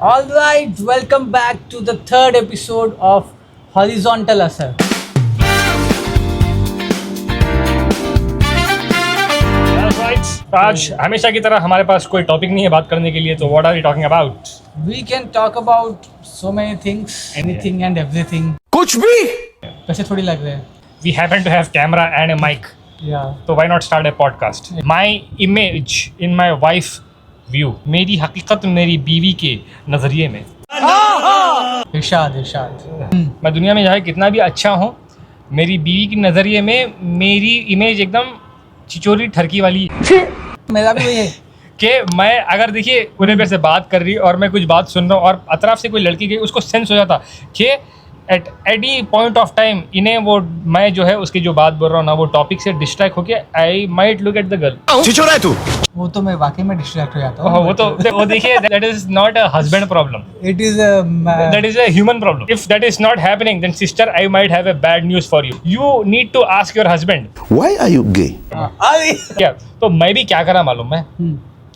All right, welcome back to the third episode of Horizontal Asar. Right. तो आज हमेशा की तरह हमारे पास कोई टॉपिक नहीं है बात करने के लिए, तो what are we talking about? We can talk about so many things, anything and everything. कुछ भी कैसे थोड़ी लग रहे हैं? We happen to have camera and a mic, Yeah. तो why not start a podcast? My image in my wife view, मेरी हकीकत मेरी बीवी के नज़रिए में। इरशाद. मैं दुनिया में चाहे कितना भी अच्छा हूँ, मेरी बीवी के नज़रिए में मेरी इमेज एकदम चिचोरी ठरकी वाली मेरा भी वही है. कि मैं अगर देखिए उन्हें मेरे से बात कर रही और मैं कुछ बात सुन रहा हूँ और अतराफ से कोई लड़की गई, उसको सेंस हो जाता कि at any point of time इन्हें वो मैं जो है उसकी जो बात बोल रहा हूँ ना, वो टॉपिक से डिस्ट्रैक्ट होके I might look at the girl. चिचोरा है तू। वो तो मैं वाकई में डिस्ट्रैक्ट हो जाता हूँ. वो तो वो देखिए, that is not a husband problem, It is that is a human problem. If that is not happening, then sister, I might have a bad news for you. You need to ask your husband. Why are you gay? क्या तो मैं भी क्या करा मालूम है,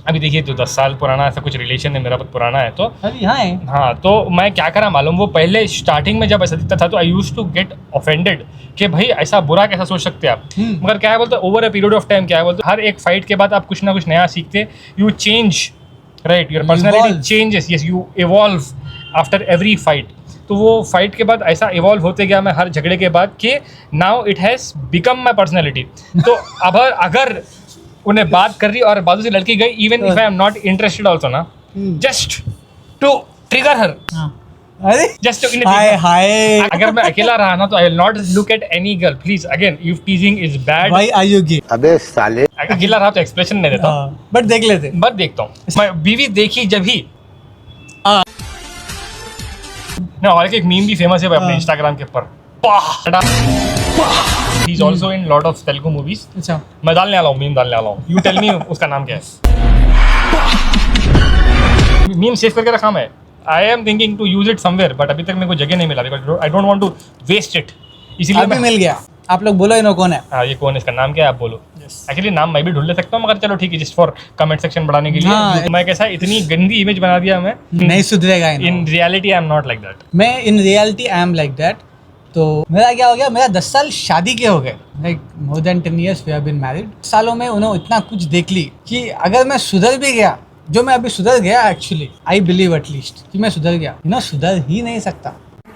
अभी देखिए तो 10 साल पुराना ऐसा कुछ रिलेशन है मेरा, बहुत पुराना है, तो अभी यहाँ है. हाँ, तो मैं क्या करा मालूम, वो पहले स्टार्टिंग में जब ऐसा दिखता था तो आई यूज टू गेट ऑफेंडेड कि भाई ऐसा बुरा कैसा सोच सकते हैं आप. मगर क्या है बोलते, over a period of time क्या है बोलते, हर एक फाइट के बाद आप कुछ ना कुछ नया सीखते, you change, right, your personality changes, yes, you evolve after every fight. तो वो फाइट के बाद ऐसा इवॉल्व होते गया मैं हर झगड़े के बाद कि now it has become my personality. तो अब अगर उन्हें बात कर रही और बाजू से लड़की गई, even if I am not interested also ना, जस्ट टू ट्रिगर हर, अरे जस्ट टू हाय. अगर मैं अकेला रहा ना तो I will not look at any girl. Please again, if टीजिंग is bad, Why are you gay? अबे साले। अकेला रहा तो एक्सप्रेशन नहीं देता, बट देख लेते. बस देखता हूँ. मैं बीवी देखी जब ही ना, और एक मीम भी फेमस है अपने इंस्टाग्राम के ऊपर, he is also in lot of Telugu movies. अच्छा. मैं डालने वाला हूँ, मीम डालने वाला हूँ. यू टेल मी उसका नाम क्या है. मीम सेव करके रखा मैं. I am thinking to use it somewhere, but अभी तक मेरे को जगह नहीं मिला, because I don't want to waste it. इसीलिए अभी मिल गया. आप लोग बोलो इन्हों कौन है. हाँ, ये कौन है, इसका नाम क्या है आप बोलो. एक्चुअली नाम मैं भी ढूंढ ले सकता हूँ, मगर चलो ठीक है, जस्ट फॉर कमेंट सेक्शन बढ़ाने के लिए. हाँ. मैं कैसा इतनी गंदी इमेज बना दिया मैं. नहीं सुधरेगा in reality I am not like that. मैं in reality I am like that. तो मेरा क्या हो गया, मेरा 10 साल शादी के हो गए, like more than 10 years we have been married. सालों में उन्होंने इतना कुछ देख ली कि अगर मैं सुधर भी गया, जो मैं अभी सुधर गया, एक्चुअली आई बिलीव एटलीस्ट कि मैं सुधर गया, सुधर ही नहीं सकता.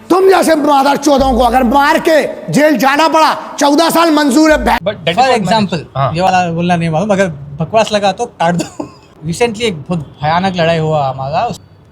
तुम जैसे मादर चौदहों को अगर मार के जेल जाना पड़ा, 14 साल मंजूर है. बट फॉर एग्जाम्पल, हाँ. ये वाला बोलना नहीं मालूम, अगर बकवास लगा तो काट दो. रिसेंटली एक बहुत भयानक लड़ाई हुआ हमारा.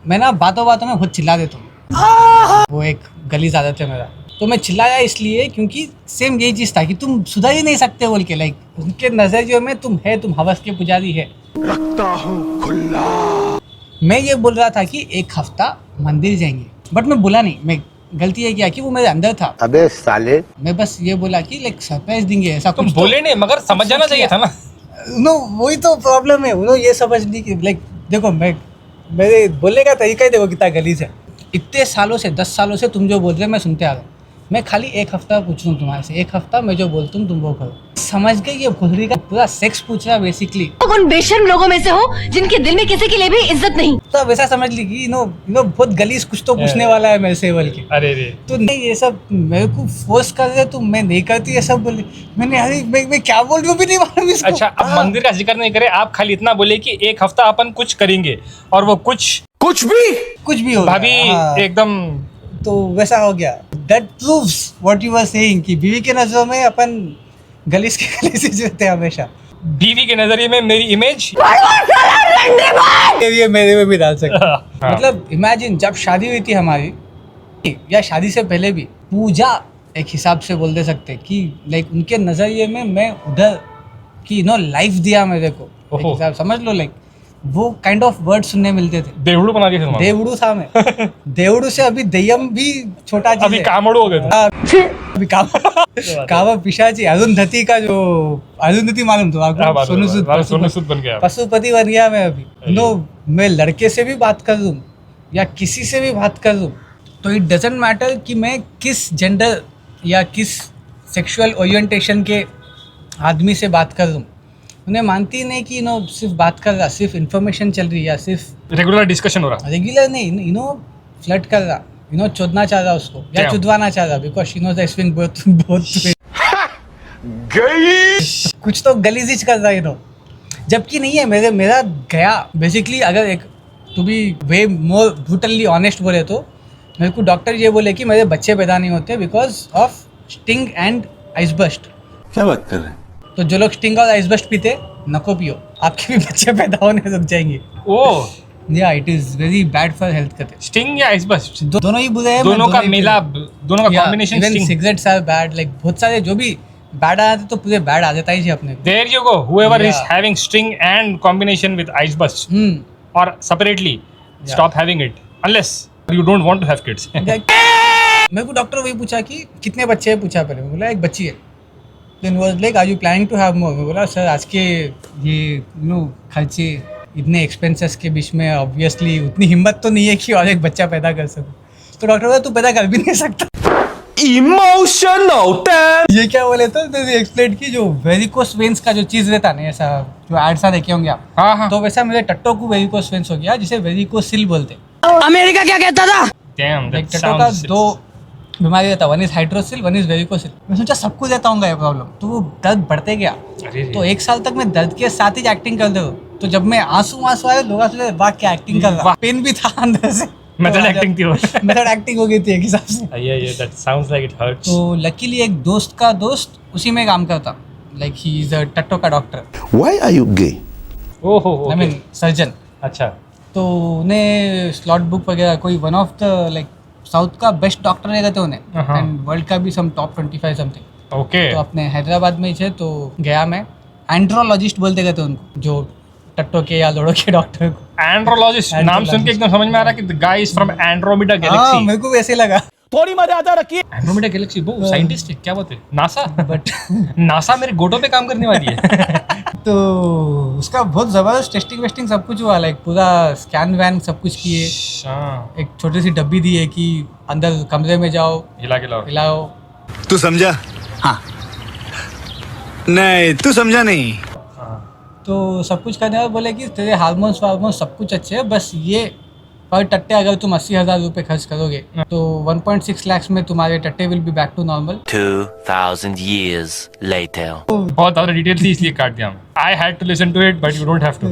मैं ना बातों बातों में बहुत चिल्ला देता हूँ. वो एक गलीज आदत है मेरा. तो मैं चिल्लाया इसलिए क्योंकि सेम यही चीज़ था कि तुम सुधर ही नहीं सकते बोल के, लाइक उनके नजरियों में तुम हवस के पुजारी है. रखता हूँ खुला। मैं ये बोल रहा था कि एक हफ्ता मंदिर जाएंगे, बट मैं बोला नहीं. मैं गलती है क्या कि वो मेरे अंदर था. अबे साले। मैं बस ये बोला कि लाइक सरप्राइज देंगे, ऐसा तुम कुछ. बोले नहीं, मगर समझ जाना चाहिए था ना. नो, वही तो प्रॉब्लम है. उन्होंने ये समझ ली कि लाइक देखो, मेरे बोलने का तरीका ही देखो कितना गलीज है. इतने सालों से, 10 सालों से तुम जो बोल रहे हो मैं सुनते आ रहा हूँ. मैं खाली एक हफ्ता पूछ रहा हूँ तुम्हारे से, एक हफ्ता मैं जो बोलता हूँ तुम वो करो. समझ गए, ये भोसड़ी का पूरा सेक्स पूछ रहा है बेसिकली. उन बेशर्म लोगों में से हो जिनके दिल में किसी के लिए भी इज्जत नहीं. तो वैसा समझ ली कि बहुत गलीज कुछ तो पूछने वाला है मेरे से बोल के. अरे रे, तो नहीं, ये सब मेरे को फोर्स कर रहे तुम, मैं नहीं करती ये सब बोले. मैंने अरे मैं क्या बोल रही हूँ भी नहीं मालूम इसको. अच्छा, अब मंदिर का जिक्र नहीं करे, आप खाली इतना बोले कि एक हफ्ता अपन कुछ करेंगे, और वो कुछ भी हो भाभी हाँ. एकदम. तो वैसा हो गया. That proves what you were saying कि बीवी के नजरों में अपन गलीस के गलीस ही रहते हैं हमेशा. बीवी के नजरिए में मेरी इमेज ये मेरे में भी डाल सकते. हाँ. मतलब इमेजिन जब शादी हुई थी हमारी, या शादी से पहले भी, पूजा एक हिसाब से बोल दे सकते कि लाइक उनके नजरिए में मैं उधर की लाइफ दिया मेरे को. एक हिसाब समझ लो, लाइक वो काइंड ऑफ वर्ड सुनने मिलते थे. देवड़ू बना दिया था. देवड़ू था मैं. देवड़ू से अभी दय्यम भी छोटा चीज अभी है. कामड़ू हो गए थे. हाँ, अभी कावा पिशाची अरुंधति का जो अरुंधति मालूम तो आपको, सोनू सूद बन गया. पशुपति बन गया मैं अभी. मैं लड़के से भी बात कर दूं या किसी से भी बात कर दूं, तो इट डजेंट मैटर कि मैं किस जेंडर या किस सेक्सुअल ओरिएंटेशन के आदमी से बात कर दूं. उन्हें मानती नहीं कि सिर्फ बात कर रहा, सिर्फ इन्फॉर्मेशन चल रही है, या सिर्फ रेगुलर डिस्कशन हो रहा। रेगुलर नहीं, फ्लर्ट कर रहा, चोदना चाह रहा उसको या Damn. चुदवाना चाह रहा, because she knows the swing बहुत कुछ तो गलीजिच कर रहा जबकि नहीं है। मेरा गया बेसिकली, अगर एक to be way more brutally honest बोले तो मेरे को डॉक्टर ये बोले कि मेरे बच्चे पैदा नहीं होते because of sting and ice bust. क्या बात कर रहे हैं? तो जो लोग स्टिंग और आइस बस्ट पीते नको पियो, आपके भी बच्चे पैदा होने रुक जाएंगे। ओह, या it is very bad for health कहते हैं। स्टिंग या आइस बस्ट दोनों ही बुरे हैं। दोनों का मेला, दोनों का combination. Even cigarettes are bad, like बहुत सारे जो भी बैड आ जाते तो पूरे बैड आ जाता ही जी अपने। There you go, whoever is Yeah. having sting and combination with ice bust or separately, stop having it unless you don't want to have kids. मेरे को डॉक्टर वही पूछा कि कितने बच्चे हैं, पूछा पहले। मैं बोला एक बच्ची है। Then was like are you planning to have more? मैं बोला सर आज के ये खर्चे इतने एक्सपेंसेस के बीच में ऑब्वियसली उतनी हिम्मत तो नहीं है कि और एक बच्चा पैदा कर सकूं। तो डॉक्टर बोला तू पैदा कर भी नहीं सकता। Emotional dam. ये क्या बोले तो एक्सप्लेन की जो वेरिकोस वेन्स का जो चीज रहता नहीं, ऐसा जो एड्स देखे होंगे आप। हाँ। तो वैसा मेरे टट्टो को वेरिकोस वेन्स हो गया, जिसे वेरिकोसिल बोलते। अमेरिका क्या कहता था? Damn, लाइक that टट्टो का sounds. दो बीमारी रहता, one is hydrocele, one is varicocele. मैं सोचा सबको देता हूँ ये प्रॉब्लम, तो वो दर्द बढ़ते गया। अरे तो एक साल तक मैं दर्द के साथ ही एक्टिंग करते हो। तो जब मैं आंसू आए लोग सोचे वाह क्या एक्टिंग कर रहा, पेन भी था अंदर से। Method acting थी वो। मेथड एक्टिंग हो गई थी एक हिसाब से। Yeah, that sounds like it hurts. तो लकीली एक दोस्त का दोस्त उसी में काम करता, लाइक ही इज अ टट्टो का doctor, Why are you gay? ओहो, आई मीन सर्जन। अच्छा। तो उन्हें स्लॉट बुक वगैरह कोई one of the like south का बेस्ट डॉक्टर रहेगा तो उन्हें, एंड वर्ल्ड का भी सम टॉप 25 समथिंग। ओके। तो अपने हैदराबाद में ही थे, तो गया मैं। एंड्रोलॉजिस्ट बोलते गए थे उनको, जो टट्टो के या लोड़ो के डॉक्टर को। Andrologist, नाम सुन के एकदम समझ में आ रहा है कि the guy is from Andromeda हाँ, Galaxy. मेरे को वैसे लगा। Andromeda Galaxy, वो साइंटिस्ट है, क्या बोलते हैं? नासा। बट नासा मेरे गोटो पे काम करने वाली है। तो उसका बहुत ज़बरदस्त टेस्टिंग वेस्टिंग सब कुछ हुआ, लाइक पूरा स्कैन वैन सब कुछ किए। हाँ, एक छोटी सी डब्बी दी है कि अंदर कमरे में जाओ, हिला के लाओ। हिलाओ। तू समझा? हाँ। नहीं, तू समझा नहीं। तो सब कुछ करने और बोले कि तेरे हार्मोन्स वार्मोन्स सब कुछ अच्छे हैं, बस ये पर टट्टे अगर तुम 80,000 रुपये खर्च करोगे तो 1.6 लाख में तुम्हारे टट्टे will be back to normal. 2,000 years later. बहुत ज़्यादा डिटेल थी इसलिए काट दिया। I had to listen to it, but you don't have to.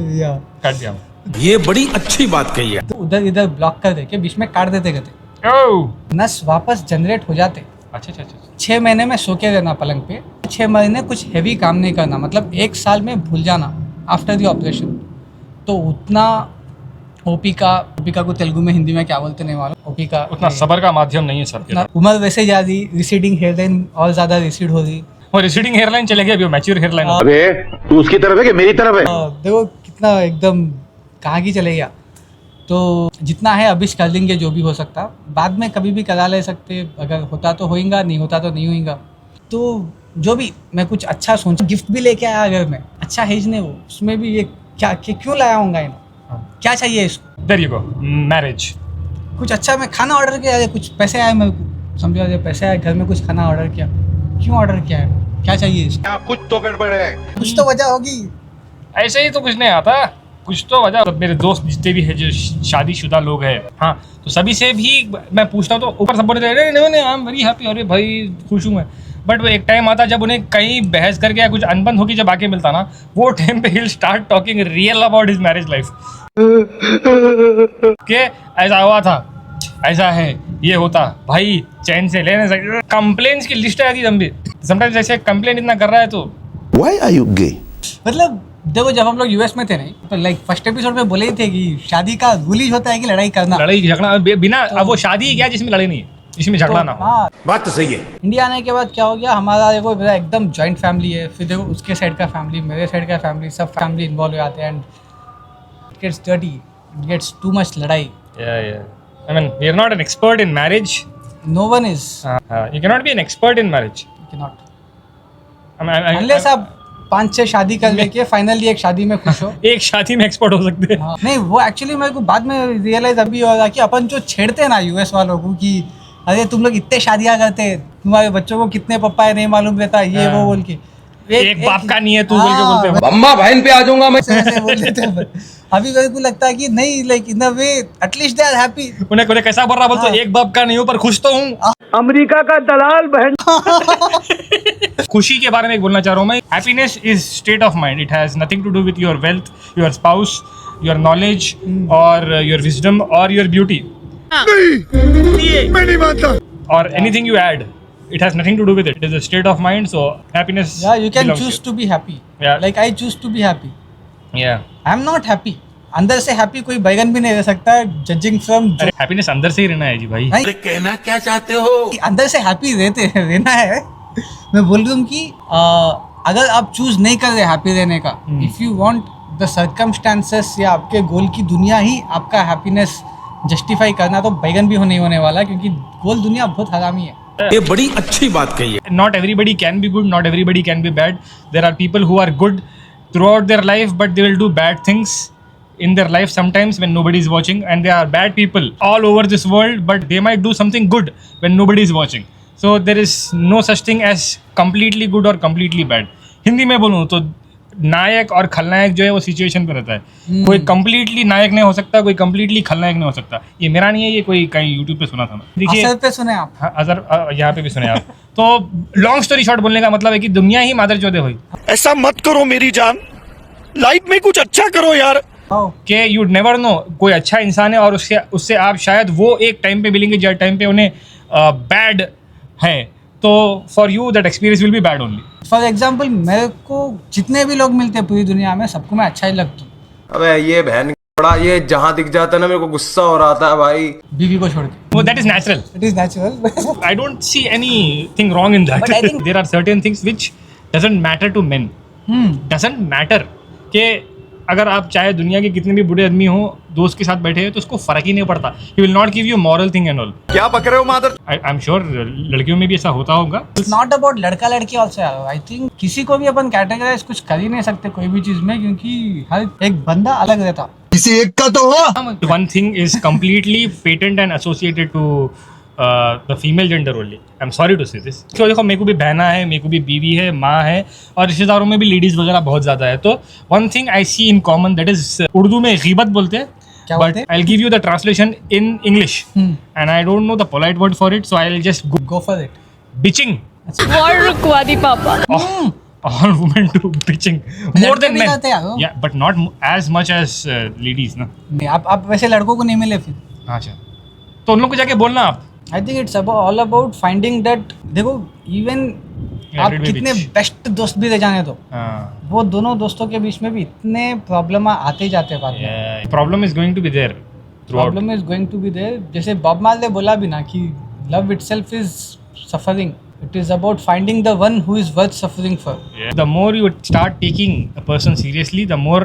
काट दिया। ये बड़ी अच्छी बात कही है। तो उधर इधर ब्लॉक कर दे के बीच में काट देते कहते, ओह, नस वापस जनरेट हो जाते। अच्छा। 6 महीने में सो के रहना पलंग पे, 6 महीने कुछ हैवी काम नहीं करना, मतलब 1 साल में भूल जाना आफ्टर द ऑपरेशन। तो उतना ओपी का को तेलुगु में हिंदी में क्या बोलते नहीं मालूम। ओपी का उतना सबर का माध्यम नहीं है सर के। उम्र वैसे जा रही, रिसीडिंग हेयरलाइन और ज़्यादा रिसीड हो रही। और रिसीडिंग हेयरलाइन चले गया, अभी मैच्योर हेयरलाइन। अबे तू उसकी तरफ है कि मेरी तरफ है? देखो कितना एकदम कहाँ की चले गया। तो जितना है अभी कर लेंगे, जो भी हो सकता बाद में कभी भी करा ले सकते, अगर होता तो होएगा, नहीं होता तो नहीं होएगा। तो जो भी मैं कुछ अच्छा सोच, गिफ्ट भी लेके आया अगर मैं अच्छा हेज ने वो, उसमें भी ये क्यों लाया होगा इन्हें, क्या चाहिए इसको। There you go, marriage. कुछ अच्छा मैं खाना ऑर्डर किया, कुछ पैसे आए मेरे को, समझो पैसे आए, घर में कुछ खाना ऑर्डर किया, क्यों ऑर्डर किया है, क्या चाहिए इसको। कुछ तो गड़बड़ है। कुछ तो वजह होगी। ऐसे ही तो कुछ नहीं आता, कुछ तो वजह। तो मेरे दोस्त जितने भी है जो शादीशुदा लोग हैं, हाँ, तो सभी से भी मैं पूछता हूँ, तो ऊपर सब बोलते हैं नहीं आई एम वेरी हैप्पी, अरे भाई खुश हूँ मैं। बट वो एक टाइम आता जब उन्हें कहीं बहस करके या कुछ अनबन होगी, जब आके मिलता ना, वो टाइम पे hill start talking real about his marriage life. के ऐसा हुआ था, ऐसा है, ये होता, भाई चैन से लेने सकते। कंप्लेंट्स की लिस्ट है लंबी। समटाइम्स ऐसे कंप्लेंट इतना कर रहा है तो Why are you gay? मतलब देखो जब हम लोग यूएस में थे नहीं, तो लाइक फर्स्ट एपिसोड में बोले ही थे कि शादी का रूल ही होता है कि लड़ाई करना, लड़ाई झगड़ा बिना। अब वो शादी क्या जिसमें लड़ाई नहीं है, जिसमें झगड़ा ना हो। हाँ, बात तो सही है। इंडिया आने के बाद क्या हो गया, हमारा देखो मेरा एकदम जॉइंट फैमिली है, फिर देखो उसके साइड का फैमिली, मेरे साइड का फैमिली, सब फैमिली इन्वॉल्व हो जाते हैं, and it gets dirty, it gets too much लड़ाई। I mean, we are not an expert in marriage. No one is You cannot be an expert in marriage. Not I mean, unless आप 5-6 शादी कर लेके finally एक शादी में खुश हो। एक शादी में एक्सपर्ट हो सकते हैं। हाँ, नहीं वो एक्चुअली मेरे को बाद में रियलाइज अभी हो रहा कि अपन जो छेड़ते हैं ना यूएस वालों को कि अरे तुम लोग इतने शादियां करते, तुम्हारे बच्चों को कितने पप्पा है नहीं मालूम रहता, ये वो बोल के, एक बाप का नहीं है तू बोल के बोलते हैं। अम्मा बहन पे आ जाऊंगा मैं। ऐसे बोल देते हैं। अभी मेरे को लगता है कि नहीं, like in a way at least they are happy. उन्हें कैसा बोल रहा बोलते एक बाप का नहीं हूँ पर खुश तो हूँ। अमेरिका का दलाल बहन। खुशी के बारे में एक बोलना चाह रहा हूँ मैं। Happiness is state of mind, it has nothing to do with your wealth, your spouse, your knowledge और योर विजडम और योर ब्यूटी मैं नहीं मानता। और anything you add, it has nothing to do with it. It is a state of mind, so happiness. Yeah, you can belongs choose here. to be happy. Yeah. Like I choose to be happy. Yeah. I am not happy. अंदर से happy कोई बैगन भी नहीं रह सकता, judging from. अरे happiness अंदर से ही रहना है जी भाई। नहीं, कहना क्या चाहते हो? अंदर से हैप्पी रहना है। मैं बोल रहा हूँ कि अगर आप चूज नहीं कर रहे हैप्पी रहने का, if you want the circumstances या आपके गोल की दुनिया ही आपका हैप्पीनेस जस्टिफाई करना, तो बैगन भी नहीं होने वाला, क्योंकि गोल दुनिया बहुत हरामी है। ये बड़ी अच्छी बात कही है। Not everybody can be good, not everybody can be bad. There are people who are good throughout their life, but they will do bad things in their life sometimes when nobody is watching, and there are bad people all over this world, but they might do something good when nobody is watching. So there is no such thing as completely good or completely bad. Hindi में बोलूँ तो नायक और खलनायक जो है वो situation पे रहता है। कोई कंप्लीटली नायक नहीं हो सकता, कोई कंप्लीटली खलनायक नहीं हो सकता। ये मेरा नहीं है, ये कोई कहीं यूट्यूब पे सुना था मैं। देखिए असर पे सुने आप। हाँ, अजर यहाँ पे भी सुने आप। तो लॉन्ग स्टोरी शॉर्ट बोलने का मतलब है कि दुनिया ही मादरचोदे हुई। ऐसा मत करो मेरी जान, लाइफ में कुछ अच्छा करो यार। कि यू नेवर नो, कोई अच्छा इंसान है और उससे आप शायद वो एक टाइम पे मिलेंगे जब टाइम पे उन्हें बैड है, तो for you that experience will be bad only. For example मेरे को जितने भी लोग मिलते हैं पूरी दुनिया में, सबको मैं अच्छा ही लगता हूँ। अबे ये बहन बड़ा, ये जहाँ दिख जाता है ना मेरे को गुस्सा हो रहा था भाई। बीवी को छोड़ के। वो that is natural, it is natural. I don't see anything wrong in that. But I think- there are certain things which doesn't matter to men. Doesn't matter कि अगर आप चाहे दुनिया के कितने भी बुरे आदमी हो, दोस्त के साथ बैठे हो तो उसको फर्क ही नहीं पड़ता। He will not give you moral thing and all. क्या पक रहे हो मादर? I'm sure लड़कियों में भी ऐसा होता होगा। इट्स नॉट अबाउट लड़का लड़की ऑल्सो। आई थिंक किसी को भी अपन कैटेगराइज कुछ कर ही नहीं सकते कोई भी चीज में, क्योंकि हर एक बंदा अलग रहता। किसी एक का तो हो। One thing is completely patent and associated to the female gender only. I'm sorry to say this. क्यों देखो, मेरे को भी बहना है, मेरे को भी बीवी है, माँ है, और रिश्तेदारों में भी लेडीज वगैरह बहुत ज़्यादा है। तो one thing I see in common, that is Urdu में गीबत बोलते हैं, but I'll give you the translation in English, and I don't know the polite word for it, so I'll just Go for it. bitching. और रुकवा दी पापा। All women do bitching more लड़के than भी men. करते हैं, Yeah, but not as much as ladies, ना। नहीं, आप वैसे लड़कों को नहीं मिले फिर। अच्छा, तो उन लोग को जाके बोलना आप। I think it's all about finding that. देखो, इवन आप Everybody कितने bitch. बेस्ट दोस्त भी रह जाने तो हाँ, वो दोनों दोस्तों के बीच में भी इतने प्रॉब्लम आते ही जाते हैं बाद में। Problem is going to be there throughout. Problem is going to be there. जैसे बॉब मार्ले बोला भी ना कि love itself is suffering, it is about finding the one who is worth suffering for. The more you start taking a person seriously, the more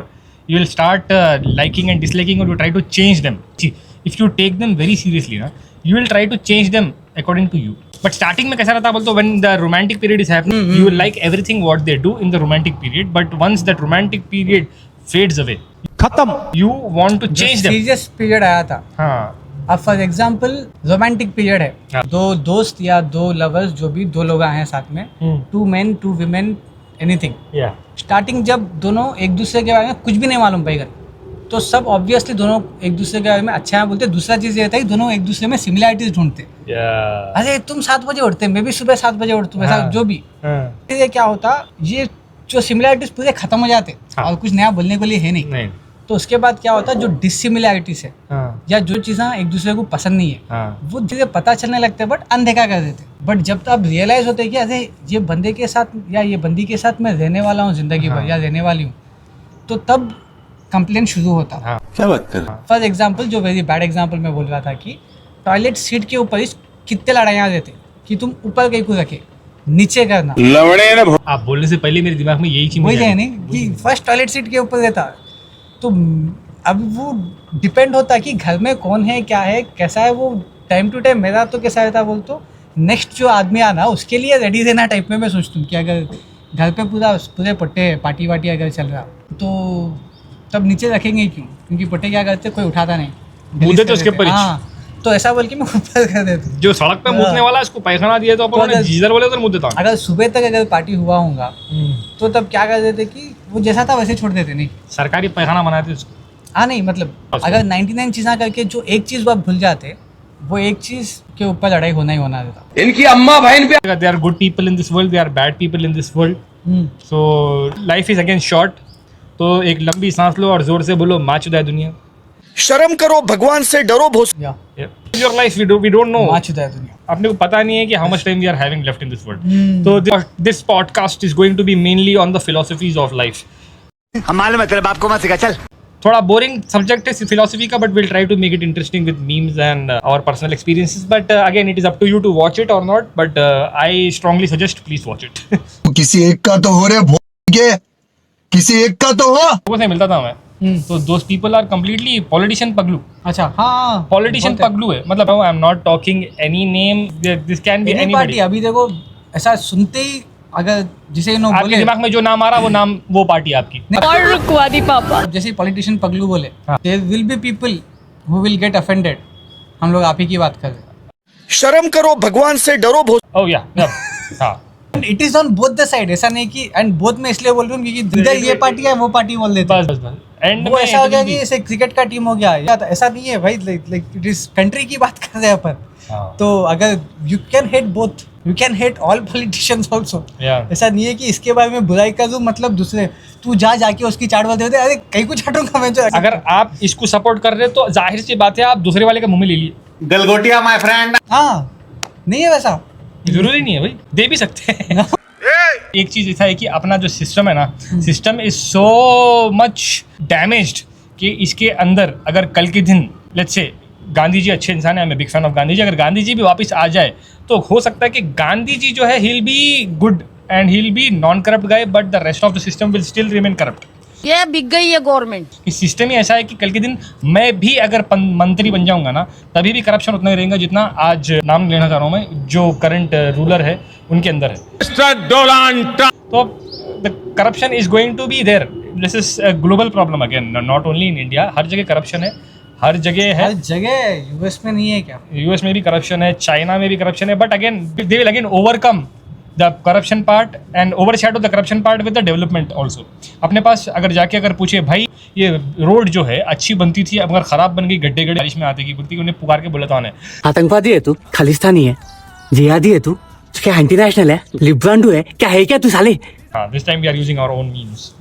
you will start liking and disliking, or you try to change them. See, if you take them very seriously, na, you will try to change them according to you. But starting में कैसा रहता है बोलते, when the romantic period is happening, you will like everything what they do in the romantic period. But once that romantic period fades away, खत्म। you want to change them. Serious period आया था। हाँ, अब for example romantic period है, हाँ। दो दोस्त या दो लवर्स, जो भी दो लोग आए हैं साथ में, 2 men 2 women anything. yeah, starting जब दोनों एक दूसरे के बारे में कुछ भी नहीं मालूम बैगन, तो सब ऑब्वियसली दोनों एक दूसरे के बारे में अच्छा है बोलते। दूसरा चीज़ ये रहता है कि दोनों एक दूसरे में सिमिलैरिटीज ढूंढते। yeah. अरे तुम 7 बजे उठते, मैं भी सुबह 7 बजे उठता हूँ, ऐसा हाँ। जो भी। हाँ, फिर ये क्या होता, ये जो सिमिलैरिटीज पूरे खत्म हो जाते हाँ। और कुछ नया बोलने के लिए है नहीं। नहीं, तो उसके बाद क्या होता, जो डिसिमिलैरिटीज है हाँ, या जो चीज़ें एक दूसरे को पसंद नहीं है, हाँ, वो चीज़ें पता चलने लगते हैं, बट अनदेखा कर देते। बट जब तक रियलाइज होते हैं कि अरे ये बंदे के साथ या ये बंदी के साथ मैं रहने वाला हूँ जिंदगी भर, या रहने वाली हूँ, तो तब कंप्लेन शुरू होता। हाँ। क्या बात कर? फॉर एग्जाम्पल, जो वेरी बैड एग्जाम्पल मैं बोल रहा था कि टॉयलेट सीट के ऊपर ही कितने लड़ाइयाँ रहते कि तुम ऊपर कहीं को रखे, नीचे करना। लवड़े ने आप बोलने से पहले मेरे दिमाग में यही चीज वही मुझे है आई। नहीं कि फर्स्ट टॉयलेट सीट के ऊपर रहता। तो अब वो डिपेंड होता है कि घर में कौन है, क्या है, कैसा है वो। टाइम टू टाइम मेरा तो कैसा रहता बोल तो, नेक्स्ट जो आदमी आना उसके लिए रेडी रहना टाइप में मैं सोचता हूँ कि अगर घर पे पूरे पट्टे पार्टी वार्टी अगर चल रहा तो तब नीचे रखेंगे ही क्यों, क्योंकि पट्टे क्या करते कोई उठाता नहीं, मुद्दे तो उसके ऊपर ही। हाँ, तो ऐसा बोल के मैं ऊपर कर देता हूँ। जो सड़क पे मुतने वाला इसको पैखाना दिया तो अपन अगर- जीजर बोले तो मुँह देता हूँ। अगर सुबह तक अगर पार्टी हुआ होगा तो तब क्या कर देते कि वो जैसा था वैसे छोड़ देते। नहीं सरकारी पैखाना बनाते उसको। हाँ नहीं मतलब अगर 99 चीज़ें करके जो एक चीज़ वो आप भूल जाते, वो एक चीज़ के ऊपर लड़ाई होना ही होना देता। इनकी अम्मा बहन पे they are good people in this world, they are bad people in this world, so life is again short. तो एक लंबी सांस लो और जोर से बोलो माँ चुदा है दुनिया। शर्म करो, भगवान से डरो भोस। या your life we don't know, माँ चुदा है दुनिया। अपने को पता नहीं है कि how much time we are having left in this world. तो this podcast is going to be mainly on the philosophies of life. हम मालूम है तेरे बाप को मत सिखा, चल। थोड़ा बोरिंग सब्जेक्ट है फिलोसफी का, but will try to make it interesting with memes and our personal experiences, but again it is up to you to watch it और not, but I strongly suggest please watch it. किसी एक का तो हो रे के, किसी एक का तो हो। लोगों से मिलता था मैं, तो those people are completely politician पगलू। अच्छा हाँ पॉलिटिशियन पगलू है, मतलब I am not talking any name, this can be any anybody. Party. अभी देखो ऐसा सुनते ही अगर जिसे इन्होंने आपके बोले, दिमाग में जो नाम आ रहा वो नाम वो पार्टी आपकी। और रुकवादी पापा। जैसे पॉलिटिशियन पगलू बोले, हाँ। There will be people who will get offended. हम लोग आप ही की बात कर रहे हैं। शर्म करो, भगवान से डरो भोस। ओह या हाँ। It is on both the side. ऐसा नहीं कि एंड बोथ में इसलिए बोल रहा हूँ क्योंकि इधर ये पार्टी है वो पार्टी बोल देते हैं। बस बस एंड वो ऐसा हो गया कि जैसे क्रिकेट का टीम हो गया या तो ऐसा नहीं है भाई, लाइक इट इज कंट्री की बात कर रहे हैं अपन। हाँ। तो अगर you can hate both, you can hate all politicians also. Yeah. ऐसा नहीं है कि इसके बारे में बुराई कर दूं मतलब दूसरे तू जाके उसकी चाट बोलते होते अरे कहीं को चाटूंगा मैं जो। अगर आप इसको सपोर्ट कर रहे हो तो जाहिर सी बात है आप दूसरे वाले का मुंह में ले लिए। Galgotia my friend. हाँ नहीं है वैसा। जरूरी नहीं है भाई, दे भी सकते हैं। एक चीज ऐसा है कि अपना जो सिस्टम है ना, system is so much damaged कि इसके अंदर अगर कल के दिन लेट्स से गांधी जी अच्छे इंसान है, मैं big fan of Gandhi ji, अगर गांधी जी भी वापस आ जाए तो हो सकता है कि गांधी जी जो है he will be good and he will be non corrupt guy, but the rest of the system will still remain corrupt. ये बिक गई है गवर्नमेंट। इस सिस्टम ही ऐसा है कि कल के दिन मैं भी अगर मंत्री बन जाऊंगा ना, तभी भी करप्शन उतना ही रहेगा जितना आज नाम लेना चाह रहा हूँ मैं, जो करंट रूलर है उनके अंदर है। तो the corruption is going to be there. This is a global problem again, not only in India. हर जगह करप्शन है, हर जगह है। हर जगह यूएस में नहीं है क्या? यूएस में भी करप्शन है, चाइना में भी करप्शन है, but again they will again overcome the corruption part and overshadow the corruption part with the development also. अपने पास अगर जाके अगर पूछे भाई ये रोड जो है अच्छी बनती थी, अब अगर खराब बन गई, गड्ढे गड्ढे बारिश में आते की बुढ़ती, उन्हें पुकार के बोला था उन्हें आतंकवादी है तू, खालिस्तानी है, जिहादी है तू, क्या एंटी नेशनल है, लिब्रांडू है, क्या है क्या तू साले? हाँ, this time we are using our own memes.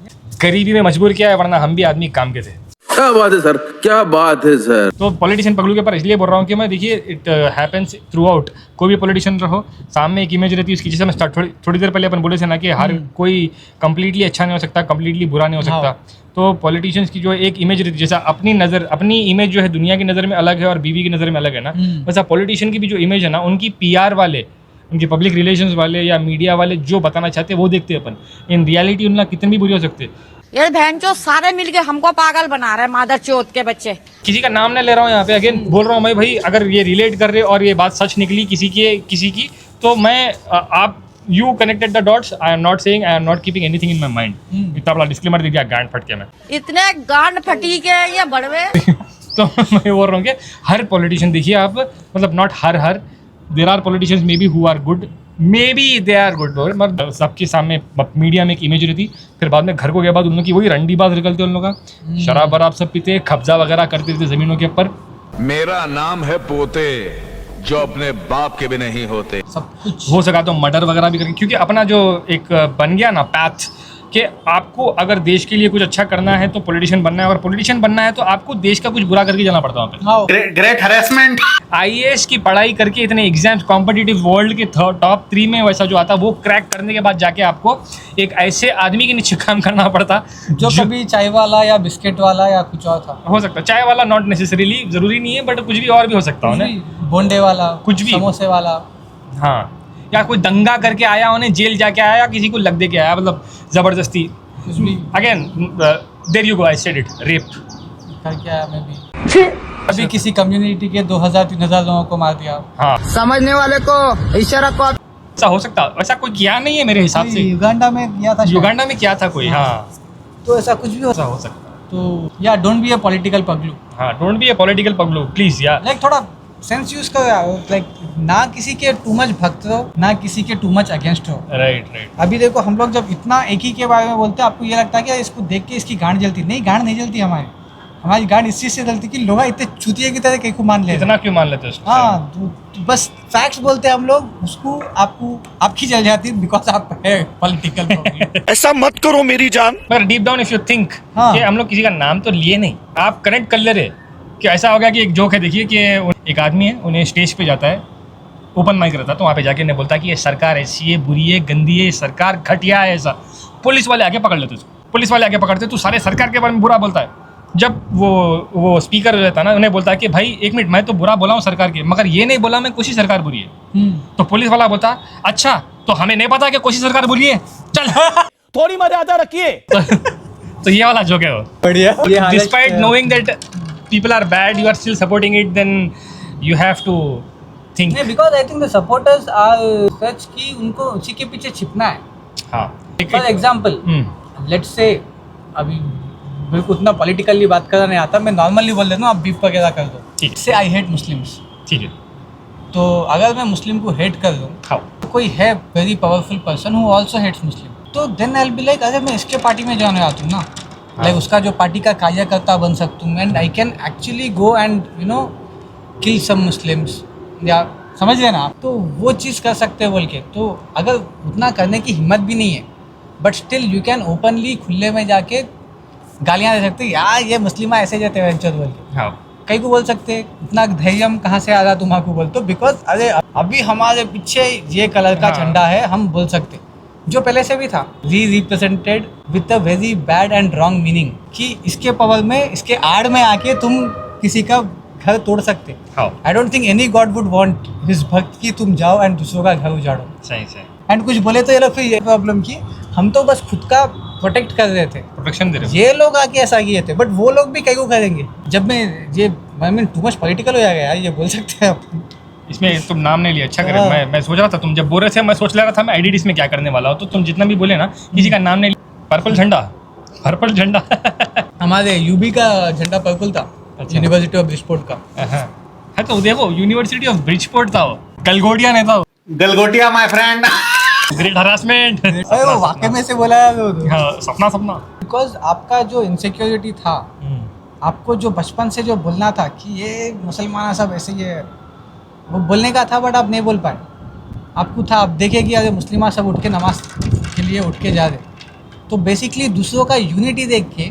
गरीबी में मजबूर किया है, वरना हम भी आदमी काम के थे। क्या बात है सर, क्या बात है सर। तो पॉलिटिशियन पगलू के ऊपर इसलिए बोल रहा हूँ कि मैं देखिए इट हैपेंस थ्रू आउट। कोई भी पॉलिटिशियन रहो, सामने एक इमेज रहती है उसकी, जैसे मैं थोड़ी देर पहले अपन बोले थे ना कि हर कोई कंप्लीटली अच्छा नहीं हो सकता, कंप्लीटली बुरा नहीं हो सकता। तो पॉलिटिशियंस की जो एक इमेज रहती है, जैसा अपनी इमेज जो है दुनिया की नज़र में अलग है और बीवी की नज़र में अलग है ना, वैसा पॉलिटिशियन की भी जो इमेज है ना, उनकी PR वाले, उनके पब्लिक रिलेशंस वाले या मीडिया वाले जो बताना चाहते हैं वो देखते हैं अपन। इन रियलिटी उनका कितने भी बुरे हो सकते हैं। ये बहनचोद सारे मिलके हमको पागल बना रहे हैं, मादर चौथ के बच्चे। किसी का नाम नहीं ले रहा हूँ यहाँ पे, अगेन बोल रहा हूँ मैं भाई, अगर ये रिलेट कर रहे और ये बात सच निकली किसी की, तो मैं आप you connected the dots. I am not saying, I am not keeping anything in my mind. इतना बड़ा डिस्क्लेमर दे दिया गांड फट के मैं। इतने गांड फटी के ये बड़वे। तो मैं बोल रहा हूँ कि हर पॉलिटिशियन देखिए आप, मतलब नॉट हर there are politicians maybe who are good, maybe they are good, मतलब सबके सामने मीडिया में एक इमेज रहती, फिर बाद में घर को गए बाद उन लोग की वही रंडी बात निकलती है उन लोग का। शराब वराब सब पीते, कब्जा वगैरह करते थे जमीनों के ऊपर। मेरा नाम है पोते, जो अपने बाप के भी नहीं होते। सब कुछ हो सका तो मर्डर वगैरह भी करेंगे, क्योंकि अपना जो एक बन गया ना पैथ कि आपको अगर देश के लिए कुछ अच्छा करना है तो पॉलिटिशियन बनना है, और पॉलिटिशियन बनना है तो आपको देश का कुछ बुरा करके जाना पड़ता है वहाँ पे। Great harassment. IAS की पढ़ाई करके इतने एग्जाम्स कॉम्पिटिटिव वर्ल्ड के टॉप 3 में वैसा जो आता, वो क्रैक करने के बाद जाके आपको एक ऐसे आदमी के नीचे काम करना पड़ता जो कभी चाय वाला या बिस्किट वाला या कुछ और था। हो सकता है चाय वाला, नॉट नेसेसरीली, जरूरी नहीं है, बट कुछ भी और भी हो सकता है ना, बोंडे वाला, कुछ भी, समोसे वाला। हाँ, या कोई दंगा करके आया, उन्हें जेल जाके आया, किसी को लग दे के आया, मतलब जबरदस्ती कुछ भी again there you go, I said it, rape करके आया मैं भी। अभी किसी कम्युनिटी के 2000-3000 लोगों को मार दिया। हाँ, समझने वाले को इशारा को ऐसा हो सकता, वैसा कोई किया नहीं है मेरे हिसाब से। युगांडा में किया था शायद। युगांडा में किया था कोई, हाँ, तो ऐसा कुछ भी ऐसा हो सकता। तो या डोंट बी अ पॉलिटिकल पगलू। हाँ, डोंट बी अ पॉलिटिकल पगलू प्लीज। या लाइक थोड़ा सेंस यूज करो, लाइक ना किसी के टू मच भक्त हो, ना किसी के टू मच अगेंस्ट हो। राइट। अभी देखो हम लोग जब इतना एक ही के बारे में बोलते हैं, आपको ये लगता है कि इसको देख के इसकी गांड जलती। नहीं, गांड नहीं जलती हमारी गांड इस चीज़ से जलती कि लोग इतने चूतिए की तरह कहीं को मान ले। इतना क्यों मान लेते हो उसको? हाँ, तो बस फैक्ट्स बोलते हैं हम लोग, उसको आपकी जल जाती है बिकॉज आप है पॉलिटिकल। ऐसा मत करो मेरी जान। पर deep down if you think हाँ। कि हम लोग किसी का नाम तो लिए नहीं, आप कनेक्ट कर ले रहे कि ऐसा हो गया कि एक जोक है, देखिए कि एक आदमी है, उन्हें स्टेज पे जाता है, ओपन माइक रहता है, तो वहाँ पे जाके उन्हें बोलता है कि ये सरकार ऐसी है, बुरी है, गंदी है, सरकार घटिया है, ऐसा। पुलिस वाले आके पकड़ लेते उसको, पुलिस वाले आके पकड़ते, तू सारे सरकार के बारे में बुरा बोलता है। जब वो स्पीकर रहता है ना, उन्हें बोलता है कि भाई एक मिनट, मैं तो बुरा बोला हूँ सरकार के, मगर ये नहीं बोला मैं कोशी सरकार बुरी है। तो पुलिस वाला बोलता अच्छा, तो हमें नहीं पता कि कोशी सरकार बुरी है, चल। थोड़ी मर्यादा रखिए। तो ये वाला जोक है वो। बढ़िया। Despite knowing that people are bad, you are still supporting it, then you have to think. नहीं, because I think the supporters are such कि उनको उसी के पीछे छिपना है। हाँ। फॉर एग्जाम्पल, लेट्स से, अभी मेरे को उतना पॉलिटिकली बात करना नहीं आता, मैं नॉर्मली बोल देता हूँ, आप बीप वगैरह कर दो। ठीक। से आई हेट मुस्लिम्स। ठीक है। तो अगर मैं मुस्लिम को हेट कर दूँ, तो कोई है very powerful person who also hates Muslim, तो then I will be like, अरे मैं इसके पार्टी में जाने आता हूँ ना, लाइक उसका जो पार्टी का कार्यकर्ता बन सकता हूँ, and I can actually go and kill some Muslims, या समझ रहे ना आप, तो वो चीज़ कर सकते हैं बोल के। तो अगर उतना करने की हिम्मत भी नहीं है, but still you can openly खुले में जाके गालियाँ दे सकते हैं, यार ये मुस्लिम ऐसे जाते हैं बोल के। हाँ। कई को बोल सकते हैं, इतना धैर्य कहाँ से आ रहा तुम्हारे को बोल, तो बिकॉज अरे अभी हमारे पीछे ये कलर का झंडा है, हम बोल सकते, जो पहले से भी था, represented with a very bad and wrong meaning, कि इसके पावर में, इसके आड़ में आके तुम किसी का घर तोड़ सकते। I don't think any God would want his भक्त कि तुम जाओ एंड दूसरों का घर उजाड़ो। सही। एंड कुछ बोले तो ये लोग फिर ये प्रॉब्लम की, हम तो बस खुद का प्रोटेक्ट कर रहे थे, प्रोटेक्शन दे रहे हो। ये लोग आके ऐसा किए थे, बट वो लोग भी कई को करेंगे। जब मैं ये I mean too much political हो जाएगा यार, ये बोल सकते हैं आप। इसमें तुम नाम नहीं लिया, अच्छा करे। मैं सोच रहा था, तुम जब बोल रहे थे, मैं सोच रहा था मैं एडिट इसमें क्या करने वाला हूँ, तो तुम जितना भी बोले ना, किसी का नाम नहीं लिया। पर्पल झंडा। हमारे यूबी का झंडा पर्पल था, यूनिवर्सिटी ऑफ ब्रिजपोर्ट का। है तो देखो, यूनिवर्सिटी ऑफ ब्रिजपोर्ट था वो, गलगोटिया नहीं था वो। Galgotia my friend. Great harassment. अरे वो वाकई में से बोला है वो। हाँ, सपना। बिकॉज आपका जो इनसिक्योरिटी था, आपको जो बचपन से जो बोलना था कि ये मुसलमान सब ऐसे ही है, वो बोलने का था, बट आप नहीं बोल पाए। आपको था, आप देखे कि अरे मुस्लिम सब उठ के नमाज के लिए उठ के जा रहे, तो बेसिकली दूसरों का यूनिटी देख के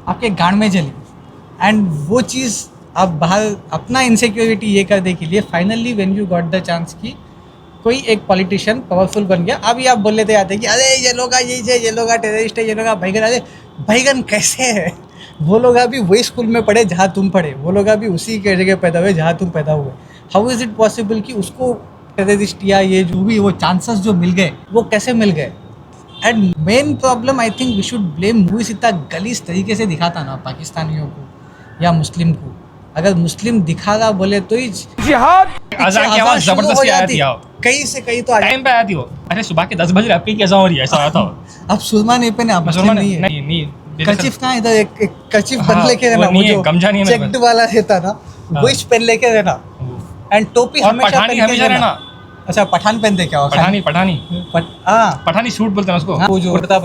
आपके गांड में जली, एंड वो चीज़ आप बाहर अपना इनसिक्योरिटी ये कर दे के लिए finally when you got the chance कि कोई एक पॉलिटिशियन पावरफुल बन गया, अभी आप बोल लेते आते कि अरे ये लोग यही है, ये लोग टेररिस्ट है, ये लोग भैगन। अरे भैगन कैसे है? वो लोग अभी वही स्कूल में पढ़े जहाँ तुम पढ़े, वो लोग अभी उसी के जगह पैदा हुए जहाँ तुम पैदा हुए। हाउ इज़ इट पॉसिबल कि उसको टेररिस्ट या ये जो भी वो चांसेस जो मिल गए, वो कैसे मिल गए? And main problem I think we should blame movies इतना गलीज तरीके से दिखाता ना पाकिस्तानियों को या मुस्लिम को। अगर मुस्लिम दिखा रहा बोले तो ही अज़ान की आवाज़ जबरदस्ती आती है, कहीं से कहीं तो टाइम पे आती हो। अरे सुबह के 10 बज रहे, आपकी कैसा हो रही है, ऐसा आता हो। अब सुरमा नहीं पहने, आप मुस्लिम नहीं है। नहीं। कर्चिफ कहाँ इधर एक कर्चिफ हाँ, बन लेके रहना, वो वो नहीं है, जो गमछा नहीं है मेरे चेक्ड वाला रहता ना, वो इस पहन लेके रहना, एंड टोपी और हमेशा पठानी पहन के हमेशा रहना। अच्छा, पठान पहनते क्या? पठानी हाँ, पठानी सूट बोलते हैं उसको। वो जो कुर्ता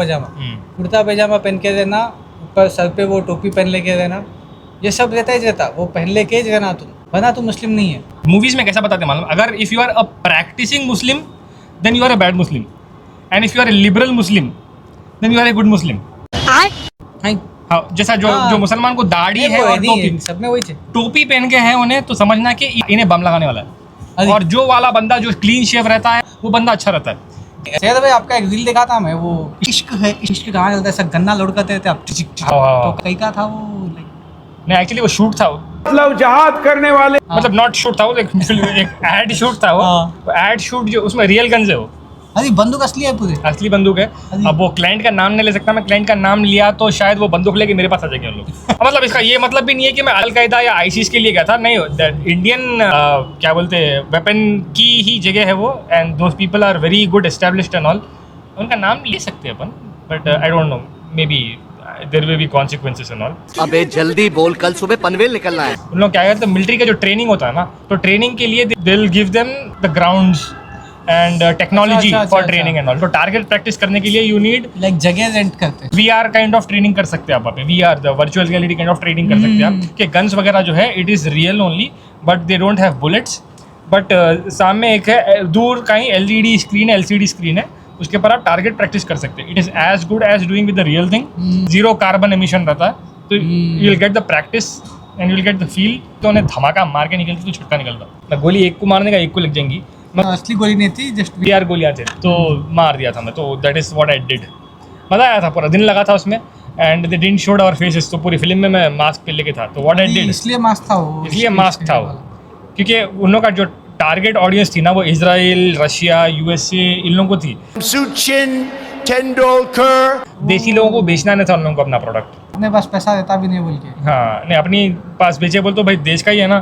पजामा पहन के रहना, ऊपर सर पे वो टोपी पहन लेके रहना, ये सब रहता ही रहता, वो पहन लेके ही रहना तुम, वरना तुम मुस्लिम नहीं है। मूवीज में कैसा बताते मालूम, अगर if you are a practising Muslim then you are a bad Muslim, and if you are a liberal Muslim then you are a good Muslim. हाँ, जैसा जो मुसलमान को दाढ़ी है और टोपी, सब में वही टोपी पहन के है उन्हें, तो समझना कि इन्हें बम लगाने वाला है। और जो वाला बंदा जो क्लीन शेव रहता है, वो बंदा अच्छा रहता है। सैयद भाई, आपका एक रील देखा था मैं, वो इश्क कहाँ चलता है, ऐसा गन्ना लोड करते थे आप, तो कहीं का था वो? नहीं, एक्चुअली वो शूट था, मतलब जहाद करने वाले, मतलब नॉट शूट था वो, एक एड शूट था वो एड शूट, जो उसमें रियल गन्स है वो। अरे बंदूक असली है, पूरे असली बंदूक है। अब वो क्लाइंट का नाम नहीं ले सकता मैं, क्लाइंट का नाम लिया तो शायद वो बंदूक लेके मेरे पास आ जाएंगे उन लोग। मतलब इसका ये मतलब भी नहीं है कि मैं अलकायदा या आईसिस के लिए गया था, नहीं। इंडियन क्या बोलते हैं, वेपन की ही जगह है वो, and those people are very good established and all. उनका नाम ले सकते हैं अपन, but I don't know, maybe there will be consequences and all. अबे जल्दी बोल, कल सुबह पनवेल निकलना है। उन लोग क्या करते हैं, मिलिट्री का जो ट्रेनिंग होता है ना, तो ट्रेनिंग के लिए they will give them the grounds and technology अच्छा, फॉर अच्छा, ट्रेनिंग एंड ऑल। तो टारगेट प्रैक्टिस करने के लिए यू नीड लाइक जगह रेंट करते हैं। VR काइंड ऑफ ट्रेनिंग कर सकते हैं आप वहाँ पे, VR the virtual reality kind of training कर सकते हैं आप कि गन्स वगैरह जो है it is real only but they don't have bullets. बट सामने एक है दूर कहीं LED स्क्रीन है, LCD स्क्रीन है, उसके ऊपर आप टारगेट प्रैक्टिस कर सकते हैं। It is as good as doing with the real thing. Zero carbon emission रहता है, तो you will get the practice and you will get the feel. तो उन्हें धमाका मार के निकलती तो छुट्टा निकलता ना, गोली एक को मारने का एक को लग जाएंगी। असली गोली नहीं थी, जस्ट VR गोलियाँ थे तो मार दिया था मैं, तो that is what I did. मज़ा आया था, पूरा दिन लगा था उसमें and they didn't showed our faces. तो पूरी फिल्म में मैं मास्क पहन लेके था, तो व्हाट आई डिड, इसलिए मास्क था वो, इसलिए मास्क था वो, क्योंकि उन लोगों का जो टारगेट ऑडियंस थी ना वो इजराइल, रशिया, USA इन लोगों को थी। सचिन तेंदुलकर। देसी लोगों को बेचना नहीं था उन लोगों को अपना प्रोडक्ट। अपने पास पैसा रहता भी नहीं बोल के। हाँ नहीं, अपनी पास बेचे बोल तो भाई देश का ही है ना,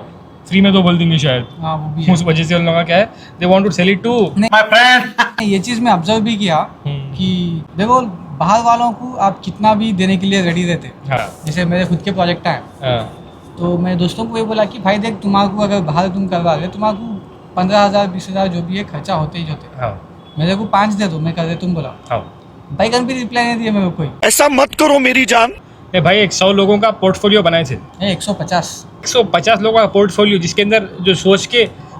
फ्री में तो बोल देंगे शायद। हाँ वो भी है। उस वजह से उन लोगों का क्या है, they want to sell it to my friend. ये चीज़ मैं ऑब्जर्व भी किया कि देखो बाहर वालों को आप कितना भी देने के लिए रेडी रहते। हाँ जैसे मेरे खुद के प्रोजेक्ट हैं, हाँ तो मैं दोस्तों को ये बोला कि भाई देख, तुम्हारा अगर बाहर तुम करवा रहे, तुम्हारा 15,000 20,000 जो भी है खर्चा होते ही होते। हाँ मेरे को 5 दे दो, मैं कर दे, तुम बोला। हाँ। भाई कभी भी रिप्लाई नहीं दिया मेरे को कोई। ऐसा मत करो मेरी जान। ए भाई 100 लोगों का पोर्टफोलियो बनाए थे, 150 लोगों का पोर्टफोलियो, जिसके अंदर जो